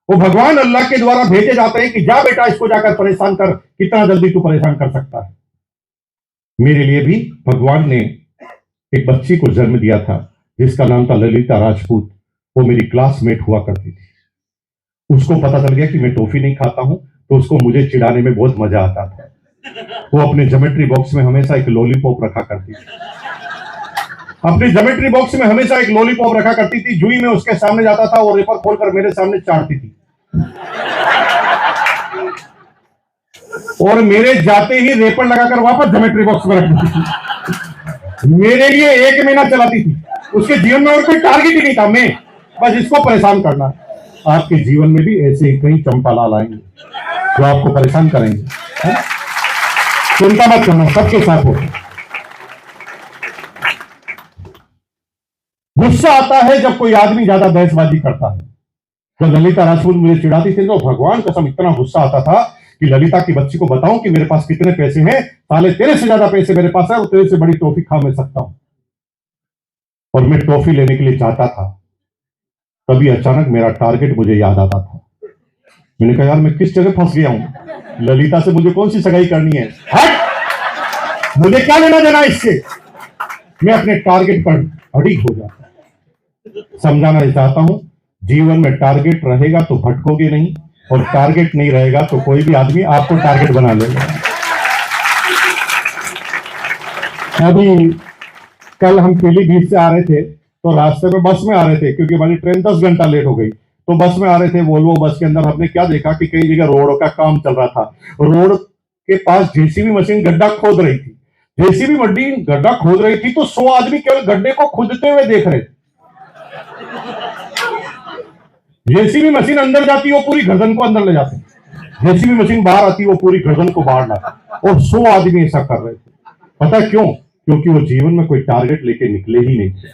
वो भगवान अल्लाह के द्वारा भेजे जाते हैं कि जा बेटा इसको जाकर परेशान कर, कितना जल्दी तू परेशान कर सकता है। मेरे लिए भी भगवान ने एक बच्ची को जन्म दिया था जिसका नाम था ललिता राजपूत। वो मेरी क्लासमेट हुआ करती थी। उसको पता चल गया कि मैं टॉफी नहीं खाता हूं तो उसको मुझे चिढ़ाने में बहुत मजा आता था। वो अपने ज्योमेट्री बॉक्स में हमेशा एक लॉलीपॉप रखा करती थी, अपने ज्योमेट्री बॉक्स में हमेशा एक लॉलीपॉप रखा करती थी। जुई में उसके सामने जाता था और रेपर खोलकर मेरे सामने चाटती थी, और मेरे जाते ही रेपर लगाकर वापस ज्योमेट्री बॉक्स में रख देती थी। मेरे लिए 1 महीना चलाती थी। उसके जीवन में और कोई टारगेट ही नहीं था, मैं बस इसको परेशान करना। आपके जीवन में भी ऐसे ही कई चंपालाल आएंगे जो आपको परेशान करेंगे, है? चिंता मत करना, सबके साथ हो। गुस्सा आता है जब कोई आदमी ज्यादा बहसबाजी करता है। जब ललिता राजपूत मुझे चिढ़ाती थी तो भगवान कसम इतना गुस्सा आता था कि ललिता की बच्ची को बताऊं कि मेरे पास कितने पैसे हैं, साले तेरे से ज्यादा पैसे मेरे पास है और तेरे से बड़ी टॉफी खा मैं सकता हूं। और मैं टॉफी लेने के लिए जाता था, तभी अचानक मेरा टारगेट मुझे याद आता था। मैंने कहा यार मैं किस जगह फंस गया हूं, ललिता से मुझे कौन सी सगाई करनी है, हट, मुझे क्या लेना देना इससे। मैं अपने टारगेट पर अड़िग हो जाता। समझाना चाहता हूं, जीवन में टारगेट रहेगा तो भटकोगे नहीं, और टारगेट नहीं रहेगा तो कोई भी आदमी आपको टारगेट बना लेगा। अभी कल हम पीलीभीत से आ रहे थे तो रास्ते में बस में आ रहे थे क्योंकि हमारी ट्रेन 10 घंटा लेट हो गई। तो बस में आ रहे थे, वोल्वो बस के अंदर हमने क्या देखा कि कई जगह रोड का काम चल रहा था। रोड के पास जेसीबी मशीन गड्ढा खोद रही थी। जेसीबी मशीन गड्ढा खोद रही थी तो 100 आदमी केवल गड्ढे को खोदते हुए देख रहे थे। जेसीबी मशीन अंदर जाती वो पूरी गर्दन को अंदर ले जाती, जेसीबी मशीन बाहर आती वो पूरी गर्दन को बाहर लाती, और 100 आदमी ऐसा कर रहे थे। पता क्यों? क्योंकि वो जीवन में कोई टारगेट लेके निकले ही नहीं थे।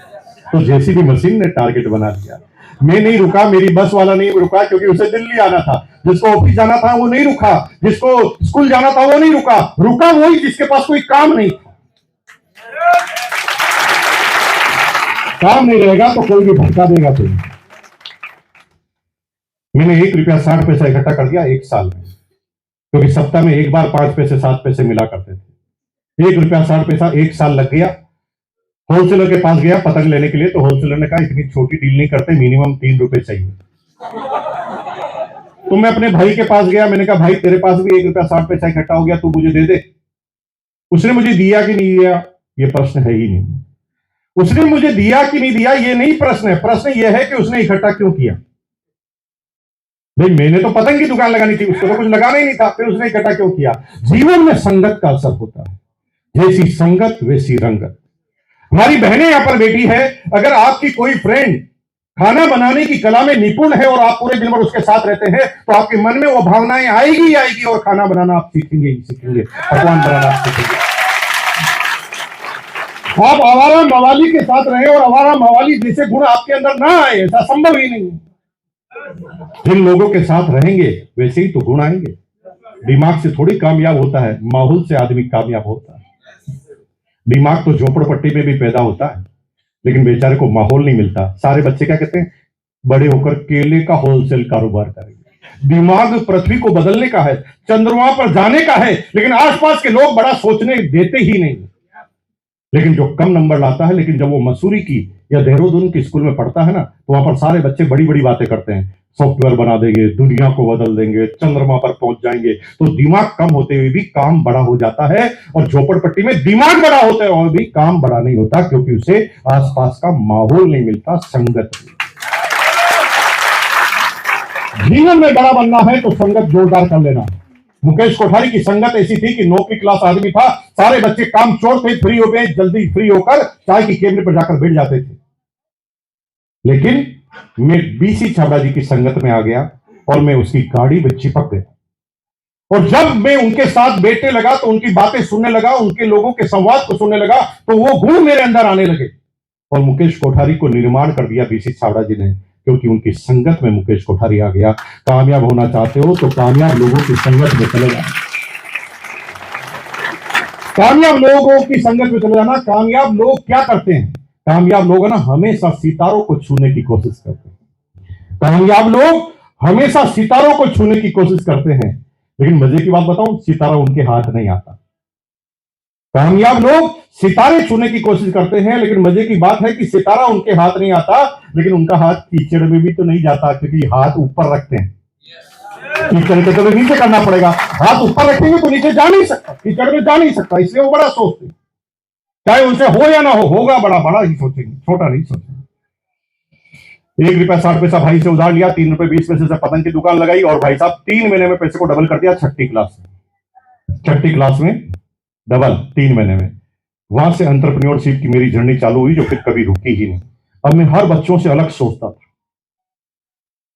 तो जेसीबी मशीन ने टारगेट बना दिया। मैं नहीं रुका, मेरी बस वाला नहीं रुका क्योंकि उसे दिल्ली आना था। जिसको ऑफिस जाना था वो नहीं रुका, जिसको स्कूल जाना था वो नहीं रुका। रुका वही जिसके पास कोई काम नहीं था। काम नहीं रहेगा तो कोई भी भटका देगा तुम्हें। मैंने 1 रुपया 60 पैसा इकट्ठा कर दिया 1 साल में, क्योंकि सप्ताह में एक बार 5 पैसे 7 पैसे मिला करते थे। 1 रुपया 60 पैसा 1 साल लग गया। होलसेलर के पास गया पतंग लेने के लिए, तो होलसेलर ने कहा इतनी छोटी डील नहीं करते, मिनिमम 3 रुपए चाहिए। तो मैं अपने भाई के पास गया, मैंने कहा भाई तेरे पास भी 1 रुपया 60 पैसा इकट्ठा हो गया, तू मुझे दे दे। उसने मुझे दिया कि नहीं दिया ये प्रश्न है ही नहीं। उसने मुझे दिया कि नहीं दिया ये नहीं प्रश्न है, प्रश्न यह है कि उसने इकट्ठा क्यों किया। भाई मैंने तो पतंग की दुकान लगानी थी, उसको तो कुछ लगाना ही नहीं था, फिर उसने इकट्ठा क्यों किया। जीवन में संगत का असर होता है, जैसी संगत वैसी रंगत। हमारी बहनें यहां पर बैठी है, अगर आपकी कोई फ्रेंड खाना बनाने की कला में निपुण है और आप पूरे दिन भर उसके साथ रहते हैं तो आपके मन में वो भावनाएं आएगी ही आएगी, और खाना बनाना आप सीखेंगे ही सीखेंगे, पकवान बनाना आप सीखेंगे। आप आवारा मवाली के साथ रहे और आवारा मवाली जैसे गुण आपके अंदर ना आए, ऐसा संभव ही नहीं। जिन लोगों के साथ रहेंगे वैसे ही तो गुण आएंगे। दिमाग से थोड़ी कामयाब होता है, माहौल से आदमी कामयाब होता है। दिमाग तो झोपड़पट्टी में भी पैदा होता है, लेकिन बेचारे को माहौल नहीं मिलता। सारे बच्चे क्या कहते हैं, बड़े होकर केले का होलसेल कारोबार करेंगे। दिमाग पृथ्वी को बदलने का है, चंद्रमा पर जाने का है, लेकिन आसपास के लोग बड़ा सोचने देते ही नहीं। लेकिन जो कम नंबर लाता है, लेकिन जब वो मसूरी की या देहरादून की स्कूल में पढ़ता है ना, तो वहां पर सारे बच्चे बड़ी बड़ी बातें करते हैं, सॉफ्टवेयर बना देंगे, दुनिया को बदल देंगे, चंद्रमा पर पहुंच जाएंगे। तो दिमाग कम होते हुए भी काम बड़ा हो जाता है, और झोपड़पट्टी में दिमाग बड़ा होते हुए भी काम बड़ा नहीं होता, क्योंकि उसे आसपास का माहौल नहीं मिलता, संगत। जीवन में बड़ा बनना है तो संगत जोरदार कर लेना। मुकेश कोठारी की संगत ऐसी थी कि नौकरी क्लास आदमी था, सारे बच्चे काम चोर थे, फ्री हो गए, जल्दी फ्री होकर चाय की केबिन पर जाकर बैठ जाते थे। लेकिन मैं बीसी छाबड़ा जी की संगत में आ गया और मैं उसकी गाड़ी में चिपक गया, और जब मैं उनके साथ बैठने लगा तो उनकी बातें सुनने लगा, उनके लोगों के संवाद को सुनने लगा, तो वो गुण मेरे अंदर आने लगे। और मुकेश कोठारी को निर्माण कर दिया बीसी छाबड़ा जी ने, क्योंकि उनकी संगत में मुकेश कोठारी आ गया। कामयाब होना चाहते हो तो कामयाब लोगों की संगत में चले जाना, कामयाब लोगों की संगत में चले जाना। कामयाब लोग क्या करते हैं? कामयाब लोग ना हमेशा सितारों को छूने की कोशिश करते हैं। कामयाब लोग हमेशा सितारों को छूने की कोशिश करते हैं, लेकिन मजे की बात बताऊं, सितारा उनके हाथ नहीं आता। कामयाब लोग सितारे छूने की कोशिश करते हैं, लेकिन मजे की बात है कि सितारा उनके हाथ नहीं आता, लेकिन उनका हाथ कीचड़ में भी तो नहीं जाता, क्योंकि हाथ ऊपर रखते हैं। कीचड़ के तो नीचे करना पड़ेगा, हाथ ऊपर रखेंगे तो नीचे जा नहीं सकता, कीचड़ में जा नहीं सकता, इसलिए वो बड़ा सोचते, चाहे उनसे हो या ना हो, होगा बड़ा बड़ा ही सोचेंगे, छोटा नहीं सोचेंगे। 1 रुपया 60 पैसा भाई से उधार लिया, 3 रुपए 20 पैसे से पतंग की दुकान लगाई, और भाई साहब 3 महीने में पैसे को डबल कर दिया। छठी क्लास में डबल 3 महीने में। वहां से एंटरप्रेन्योरशिप की मेरी जर्नी चालू हुई, जो फिर कभी रुकी ही नहीं। अब मैं हर बच्चों से अलग सोचता था।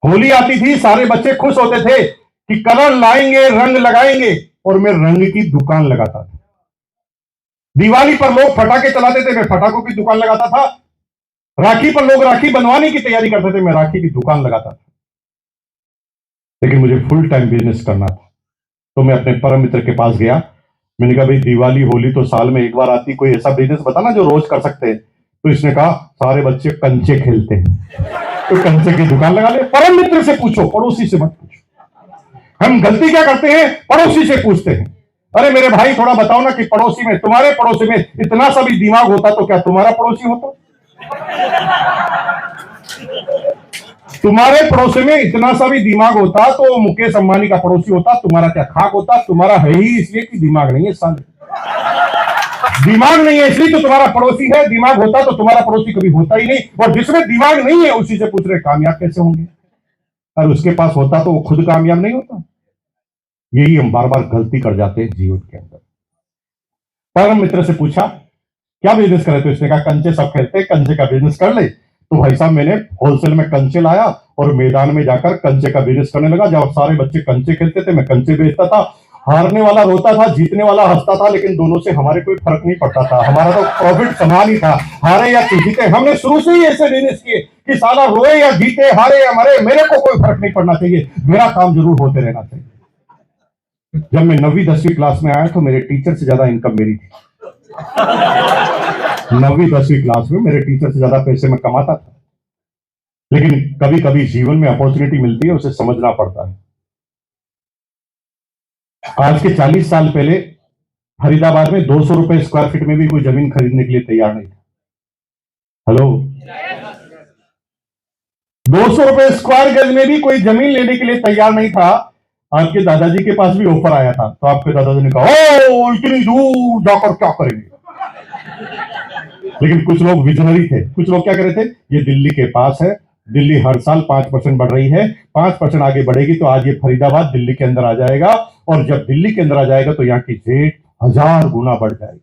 होली आती थी, सारे बच्चे खुश होते थे कि कलर लाएंगे, रंग लगाएंगे, और मैं रंग की दुकान लगाता था। दिवाली पर लोग पटाखे चलाते थे, मैं पटाखों की दुकान लगाता था। राखी पर लोग राखी बनवाने की तैयारी करते थे, मैं राखी की दुकान लगाता था। लेकिन मुझे फुल टाइम बिजनेस करना था, तो मैं अपने परम मित्र के पास गया। मैंने कहा, भाई दिवाली होली तो साल में एक बार आती, कोई ऐसा बिजनेस बताना जो रोज कर सकते हैं। तो इसने कहा, सारे बच्चे कंचे खेलते हैं, तो कंचे की दुकान लगा ले। परम मित्र से पूछो, पड़ोसी से मत पूछो। हम गलती क्या करते हैं, पड़ोसी से पूछते हैं। अरे मेरे भाई, थोड़ा बताओ ना कि पड़ोसी में, तुम्हारे पड़ोसी में इतना सा भी दिमाग होता तो क्या तुम्हारा पड़ोसी होता? तुम्हारे पड़ोसी में इतना सा भी दिमाग होता तो मुकेश अंबानी का पड़ोसी होता। तुम्हारा क्या खाक होता? तुम्हारा है ही इसलिए कि दिमाग नहीं है। साले दिमाग नहीं है इसलिए तो तुम्हारा पड़ोसी है, दिमाग होता तो तुम्हारा पड़ोसी कभी होता ही नहीं। और जिसमें दिमाग नहीं है उसी से पूछ रहे कामयाब कैसे होंगे, और उसके पास होता तो वो खुद कामयाब नहीं होता। यही हम बार बार गलती कर जाते हैं जीवन के अंदर। परम मित्र से पूछा, क्या बिजनेस करे? तो इसने कहा, कंचे सब खेलते, कंचे का बिजनेस कर ले। तो भाई साहब, मैंने होलसेल में कंचे लाया और मैदान में जाकर कंचे का बिजनेस करने लगा। जब सारे बच्चे कंचे खेलते थे, मैं कंचे बेचता था। हारने वाला रोता था, जीतने वाला हंसता था, लेकिन दोनों से हमारे कोई फर्क नहीं पड़ता था। हमारा तो प्रॉफिट समान ही था, हारे या जीते। हमने शुरू से ही ऐसे बिजनेस किए कि साला रोए या जीते, हारे या मरे, मेरे को कोई फर्क नहीं पड़ना चाहिए, मेरा काम जरूर होते रहना चाहिए। जब मैं 9वीं 10वीं क्लास में आया तो मेरे टीचर से ज्यादा इनकम मेरी थी। 9वीं 10वीं क्लास में मेरे टीचर से ज्यादा पैसे मैं कमाता था। लेकिन कभी कभी जीवन में अपॉर्चुनिटी मिलती है, उसे समझना पड़ता है। आज के 40 साल पहले फरीदाबाद में 200 रुपए स्क्वायर फीट में भी कोई जमीन खरीदने के लिए तैयार नहीं था। हेलो, 200 रुपए स्क्वायर गज में भी कोई जमीन लेने के लिए तैयार नहीं था। आपके दादाजी के पास भी ऑफर आया था, तो आपके दादाजी ने कहा, ओ इतनी दूर जाकर क्या करेंगे। लेकिन कुछ लोग विजनरी थे। कुछ लोग क्या कर रहे थे, ये दिल्ली के पास है, दिल्ली हर साल 5% बढ़ रही है, 5% आगे बढ़ेगी तो आज ये फरीदाबाद दिल्ली के अंदर आ जाएगा, और जब दिल्ली के अंदर आ जाएगा तो यहाँ की रेट 1000 गुना बढ़ जाएगी।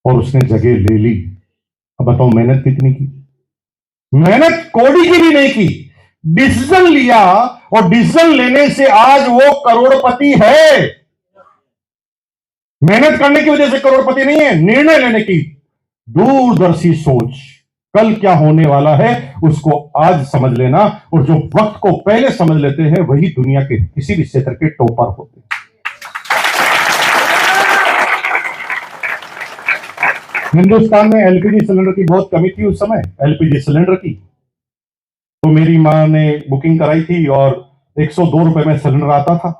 और उसने जगह ले ली। अब बताओ मेहनत कितनी की? मेहनत कोड़ी की भी नहीं की, डिसीजन लिया, और डिसीजन लेने से आज वो करोड़पति है। मेहनत करने की वजह से करोड़पति नहीं है, निर्णय लेने की दूरदर्शी सोच। कल क्या होने वाला है उसको आज समझ लेना, और जो वक्त को पहले समझ लेते हैं वही दुनिया के किसी भी क्षेत्र के टॉपर होते हैं। हिंदुस्तान में एलपीजी सिलेंडर की बहुत कमी थी उस समय, एलपीजी सिलेंडर की। तो मेरी मां ने बुकिंग कराई थी और 102 रुपए में सिलेंडर आता था,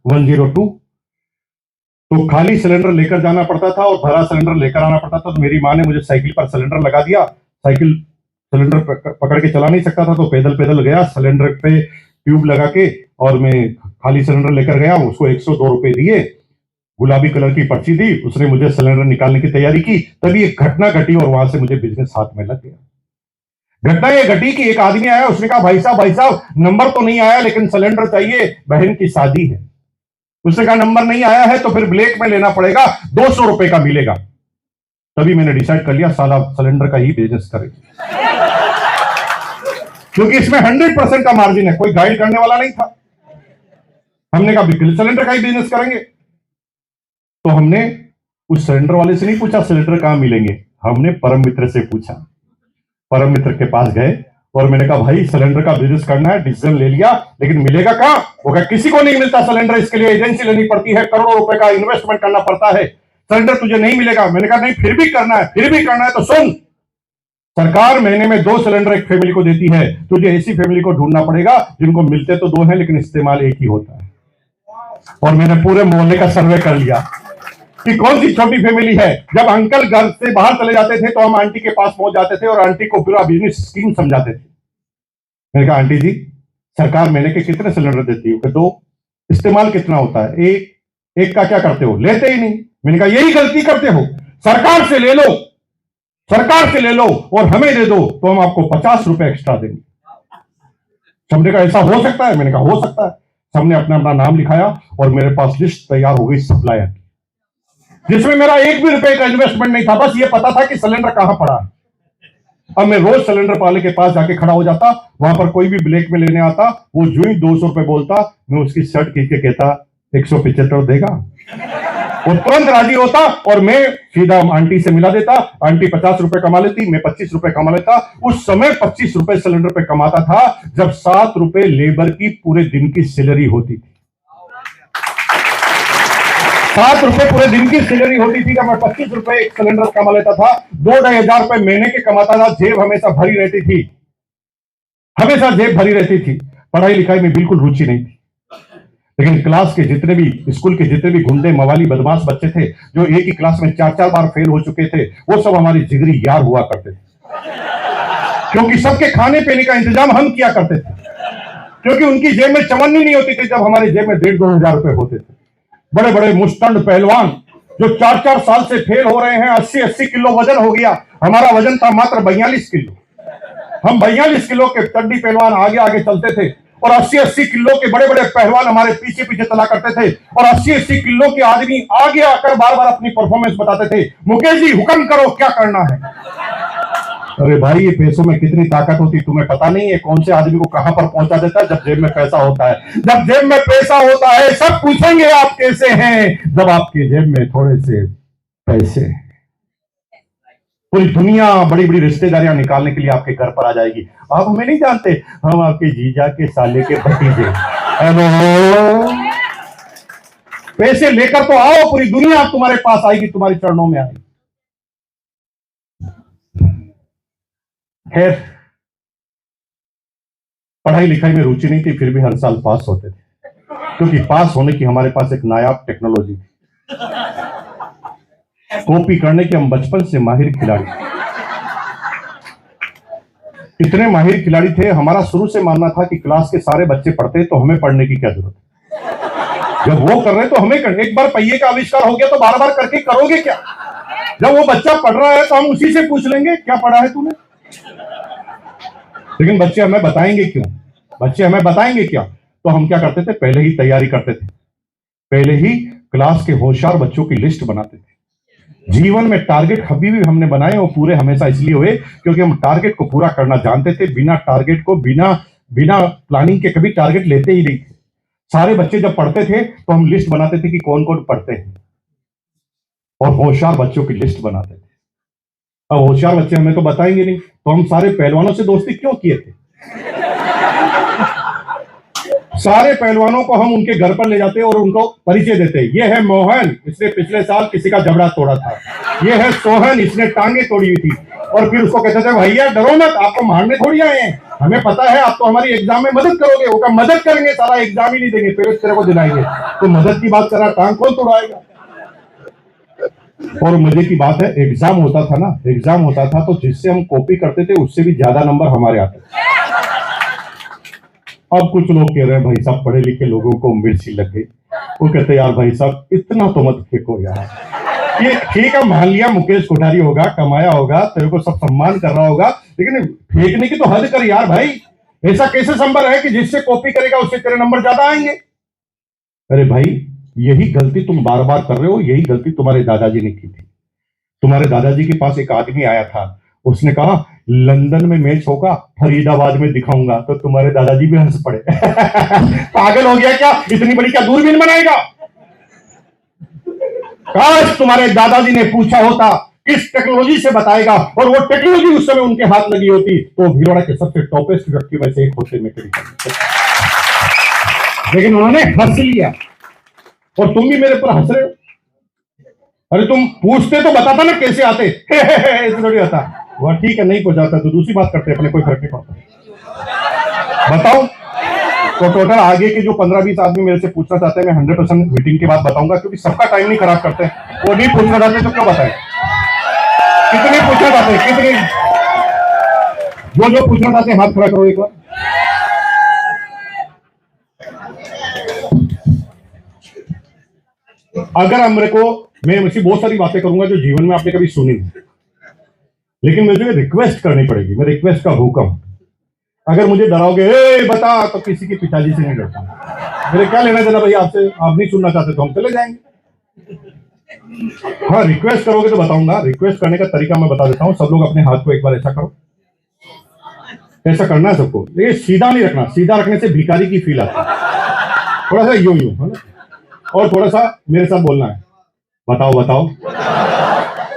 102। तो खाली सिलेंडर लेकर जाना पड़ता था और भरा सिलेंडर लेकर आना पड़ता था। तो मेरी मां ने मुझे साइकिल पर सिलेंडर लगा दिया। साइकिल सिलेंडर पकड़ के चला नहीं सकता था, तो पैदल पैदल गया सिलेंडर पे ट्यूब लगा के, और मैं खाली सिलेंडर लेकर गया। उसको 102 रुपए दिए, गुलाबी कलर की पर्ची दी, उसने मुझे सिलेंडर निकालने की तैयारी की। तभी एक घटना घटी और वहां से मुझे बिजनेस हाथ में लग गया। घटना ये घटी कि एक आदमी आया, उसने कहा भाई साहब नंबर तो नहीं आया लेकिन सिलेंडर चाहिए, बहन की शादी है। उसने कहा नंबर नहीं आया है तो फिर ब्लैक में लेना पड़ेगा, 200 रुपए का मिलेगा। तभी मैंने डिसाइड कर लिया साला सिलेंडर का ही बिजनेस करें, क्योंकि इसमें 100% का मार्जिन है, कोई गाइड करने वाला नहीं था। हमने कहा बिल्कुल सिलेंडर का ही बिजनेस करेंगे। तो हमने उस सिलेंडर वाले से नहीं पूछा सिलेंडर कहां मिलेंगे, हमने परम मित्र से पूछा। परम मित्र के पास गए और मैंने कहा भाई सिलेंडर का बिजनेस करना है, डिसीजन ले लिया, लेकिन मिलेगा कहां? वो कहा किसी को नहीं मिलता सिलेंडर, इसके लिए एजेंसी लेनी पड़ती है, करोड़ों रुपए का इन्वेस्टमेंट करना पड़ता है, सिलेंडर तुझे नहीं मिलेगा। मैंने कहा नहीं फिर भी करना है तो सुन, सरकार महीने में 2 सिलेंडर एक फैमिली को देती है, तुझे ऐसी फैमिली को ढूंढना पड़ेगा जिनको मिलते तो 2 हैं लेकिन इस्तेमाल एक ही होता है। और मैंने पूरे मोहल्ले का सर्वे कर लिया कि कौन सी छोटी फैमिली है। जब अंकल घर से बाहर चले जाते थे तो हम आंटी के पास पहुंच जाते थे और आंटी को पूरा बिजनेस स्कीम समझाते थे। मैंने कहा आंटी जी सरकार महीने के कितने सिलेंडर देती है? 2। इस्तेमाल कितना होता है? एक का क्या करते हो? लेते ही नहीं। मैंने कहा यही गलती करते हो, सरकार से ले लो और हमें दे दो तो हम आपको 50 रुपए एक्स्ट्रा देंगे। सबने कहा ऐसा हो सकता है? मैंने कहा हो सकता है। सबने अपना अपना नाम लिखाया और मेरे पास लिस्ट तैयार हो गई सप्लायर की, जिसमें मेरा 1 भी रुपए का इन्वेस्टमेंट नहीं था, बस ये पता था कि सिलेंडर कहां पड़ा है। अब मैं रोज सिलेंडर वाले के पास जाके खड़ा हो जाता, वहां पर कोई भी ब्लैक में लेने आता, वो जो ही 200 रुपए बोलता, मैं उसकी शर्ट खींच के कहता 175 देगा, वो तुरंत राजी होता और मैं सीधा आंटी से मिला देता। आंटी 50 रुपए कमा लेती, मैं 25 रुपए कमा लेता। उस समय 25 रुपए सिलेंडर पे कमाता था जब 7 रुपए लेबर की पूरे दिन की सैलरी होती थी। 7 रुपए पूरे दिन की सैलरी होती थी जब मैं 25 रुपए एक सिलेंडर कमा लेता था। 2-2,500 रुपए महीने के कमाता था। जेब हमेशा भरी रहती थी, हमेशा जेब भरी रहती थी। पढ़ाई लिखाई में बिल्कुल रुचि नहीं थी, लेकिन क्लास के जितने भी, स्कूल के जितने भी गुंडे मवाली बदमाश बच्चे थे जो एक ही क्लास में 4-4 बार फेल हो चुके थे, वो सब हमारे जिगरी यार हुआ करते थे, क्योंकि सबके खाने पीने का इंतजाम हम किया करते थे, क्योंकि उनकी जेब में चवन्नी नहीं होती थी जब हमारी जेब में 1,500-2 हजार रुपए होते थे। बड़े बड़े मुस्तंड पहलवान जो 4-4 साल से फेल हो रहे हैं, 80-80 किलो वजन हो गया, हमारा वजन था मात्र 42 किलो। हम 42 किलो के तड्डी पहलवान आगे आगे चलते थे और 80-80 किलो के बड़े बड़े पहलवान हमारे पीछे पीछे चला करते थे और 80-80 किलो के आदमी आगे आकर बार बार अपनी परफॉर्मेंस बताते थे। मुकेश जी हुक्म करो क्या करना है। अरे भाई ये पैसों में कितनी ताकत होती तुम्हें पता नहीं है, कौन से आदमी को कहां पर पहुंचा देता है जब जेब में पैसा होता है। जब जेब में पैसा होता है सब पूछेंगे आप कैसे हैं, जब आपके जेब में थोड़े से पैसे, पूरी दुनिया बड़ी बड़ी रिश्तेदारियां निकालने के लिए आपके घर पर आ जाएगी। आप हमें नहीं जानते, हम आपके जीजा के साले के भतीजे। पैसे लेकर तो आओ, पूरी दुनिया तुम्हारे पास आएगी, तुम्हारे चरणों में आएगी। खैर पढ़ाई लिखाई में रुचि नहीं थी, फिर भी हर साल पास होते थे, क्योंकि पास होने की हमारे पास एक नायाब टेक्नोलॉजी थी। कॉपी करने के हम बचपन से माहिर खिलाड़ी, इतने माहिर खिलाड़ी थे, हमारा शुरू से मानना था कि क्लास के सारे बच्चे पढ़ते तो हमें पढ़ने की क्या जरूरत है, जब वो कर रहे तो हमें कर। एक बार पहिए का आविष्कार हो गया तो बार बार करके करोगे क्या? जब वो बच्चा पढ़ रहा है तो हम उसी से पूछ लेंगे क्या पढ़ा है तूने। लेकिन बच्चे हमें बताएंगे क्या? तो हम क्या करते थे, पहले ही तैयारी करते थे, पहले ही क्लास के होशियार बच्चों की लिस्ट बनाते थे। जीवन में टारगेट कभी भी हमने बनाए और पूरे हमेशा इसलिए हुए क्योंकि हम टारगेट को पूरा करना जानते थे। बिना टारगेट को, बिना प्लानिंग के कभी टारगेट लेते ही नहीं थे। सारे बच्चे जब पढ़ते थे तो हम लिस्ट बनाते थे कि कौन कौन पढ़ते हैं और होशियार बच्चों की लिस्ट बनाते थे। अब होशियार बच्चे हमें तो बताएंगे नहीं, तो हम सारे पहलवानों से दोस्ती क्यों किए थे? सारे पहलवानों को हम उनके घर पर ले जाते और उनको परिचय देते। ये है मोहन, इसने पिछले साल किसी का जबड़ा तोड़ा था। ये है सोहन, इसने टांगे तोड़ी हुई थी। और फिर उसको कहते थे भैया डरो मत, आपको मारने थोड़ी आए हैं, हमें पता है आप तो हमारी एग्जाम में मदद करोगे। वो कहा मदद करेंगे, सारा एग्जाम ही नहीं देंगे, फिर तेरे को दिलाएंगे। तो मदद की बात कर रहा, टांग कौन तोड़ाएगा? और मजे की बात है, एग्जाम होता था तो जिससे हम कॉपी करते थे उससे भी ज्यादा नंबर हमारे आते थे। अब कुछ लोग कह रहे हैं भाई साहब पढ़े लिखे लोगों को मिर्ची लग गई। वो कहते यार भाई साहब इतना तो मत फेंको यार, कि ठीक है, मान लिया मुकेश कोठारी होगा, कमाया होगा, तेरे को सब सम्मान कर रहा होगा, लेकिन फेंकने की तो हद कर यार भाई। ऐसा कैसे संभव है कि जिससे कॉपी करेगा उससे तेरे नंबर ज्यादा आएंगे? अरे भाई, यही गलती तुम बार बार कर रहे हो, यही गलती तुम्हारे दादाजी ने की थी। तुम्हारे दादाजी के पास एक आदमी आया था, उसने कहा लंदन में मैच होगा, फरीदाबाद में दिखाऊंगा, तो तुम्हारे दादाजी भी हंस पड़े। पागल हो गया क्या? इतनी बड़ी क्या दूरबीन बनाएगा? काश तुम्हारे दादाजी ने पूछा होता किस टेक्नोलॉजी से बताएगा, और वो टेक्नोलॉजी उस समय उनके हाथ लगी होती, तो भीलवाड़ा के सबसे टॉपेस्ट व्यक्ति में से एक होते में करीब। लेकिन उन्होंने हंस लिया, और तुम भी मेरे पर हंस रहे हो। अरे तुम पूछते तो बताता ना कैसे आते। ऐसे थोड़ी आता। वह ठीक है, नहीं पहुंचाता तो दूसरी बात करते, अपने कोई फर्क नहीं पड़ता। बताओ तो टोटल आगे के जो 15-20 आदमी मेरे से पूछना चाहते हैं, मैं 100% मीटिंग के बाद बताऊंगा, क्योंकि सबका टाइम नहीं खराब करते। वो नहीं पूछना चाहते तो क्यों बताएं? कितने पूछना चाहते हैं? कितने? जो पूछना चाहते हैं हाथ खड़ा करो एक बार। अगर मेरे को, मैं ऐसी बहुत सारी बातें करूंगा जो जीवन में आपने कभी सुनी नहीं, लेकिन मुझे रिक्वेस्ट करनी पड़ेगी। मैं रिक्वेस्ट का हुक्म, अगर मुझे डराओगे ए बता, तो किसी के पिताजी से नहीं डरता। मेरे क्या लेना देना भाई आपसे? आप नहीं सुनना चाहते तो हम चले जाएंगे। हाँ, रिक्वेस्ट करोगे तो बताऊंगा। रिक्वेस्ट करने का तरीका मैं बता देता हूँ। सब लोग अपने हाथ को एक बार ऐसा करो, ऐसा करना है सबको। ये सीधा नहीं रखना, सीधा रखने से भिखारी की फील आती है। थोड़ा सा यूं यूं है ना, और थोड़ा सा मेरे साथ बोलना है, बताओ बताओ।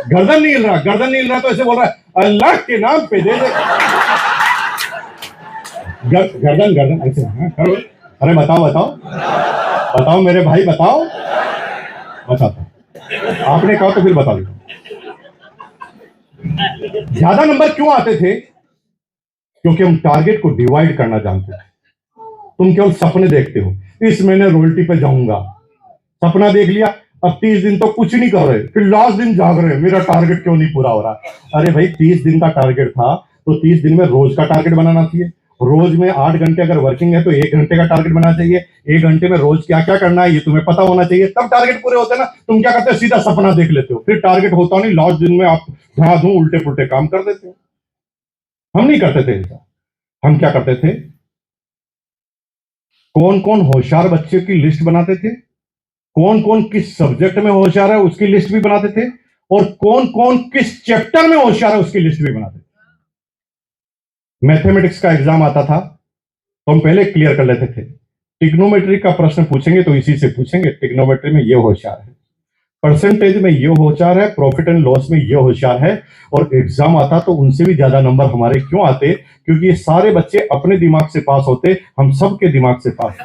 गर्दन नहीं हिल रहा, गर्दन नहीं हिल रहा तो ऐसे बोल रहा है अल्लाह के नाम पे दे दे। गर्दन गर्दन ऐसे करो। अरे बताओ बताओ बताओ मेरे भाई, बताओ बताओ। आपने कहा तो फिर बता दो। ज्यादा नंबर क्यों आते थे? क्योंकि हम टारगेट को डिवाइड करना जानते थे। तुम केवल सपने देखते हो, इस महीने रॉयल्टी पे जाऊंगा, सपना देख लिया, अब 30 दिन तो कुछ नहीं कर रहे, फिर लास्ट दिन जाग रहे, मेरा टारगेट क्यों नहीं पूरा हो रहा? अरे भाई, 30 दिन का टारगेट था तो 30 दिन में रोज का टारगेट बनाना चाहिए। रोज में 8 घंटे अगर वर्किंग है तो 1 घंटे का टारगेट बनाना चाहिए। 1 घंटे में रोज क्या क्या करना है ये तुम्हें पता होना चाहिए, तब टारगेट पूरे होते हैं ना। तुम क्या करते हो? सीधा सपना देख लेते हो, फिर टारगेट होता नहीं, लास्ट दिन में आप धाधू उल्टे पुल्टे काम कर देते हो। हम नहीं करते थे ऐसा। हम क्या करते थे? कौन कौन होशियार बच्चे की लिस्ट बनाते थे, कौन कौन किस सब्जेक्ट में होशियार है उसकी लिस्ट भी बनाते थे, और कौन कौन किस चैप्टर में होशियार है उसकी लिस्ट भी बनाते थे। मैथमेटिक्स का एग्जाम आता था तो हम पहले क्लियर कर लेते थे। ट्रिग्नोमेट्री का प्रश्न पूछेंगे तो इसी से पूछेंगे, ट्रिग्नोमेट्री में ये होशियार है, परसेंटेज में ये होशियार है, प्रॉफिट एंड लॉस में ये होशियार है। और एग्जाम आता तो उनसे भी ज्यादा नंबर हमारे क्यों आते? क्योंकि ये सारे बच्चे अपने दिमाग से पास होते, हम सबके दिमाग से पास।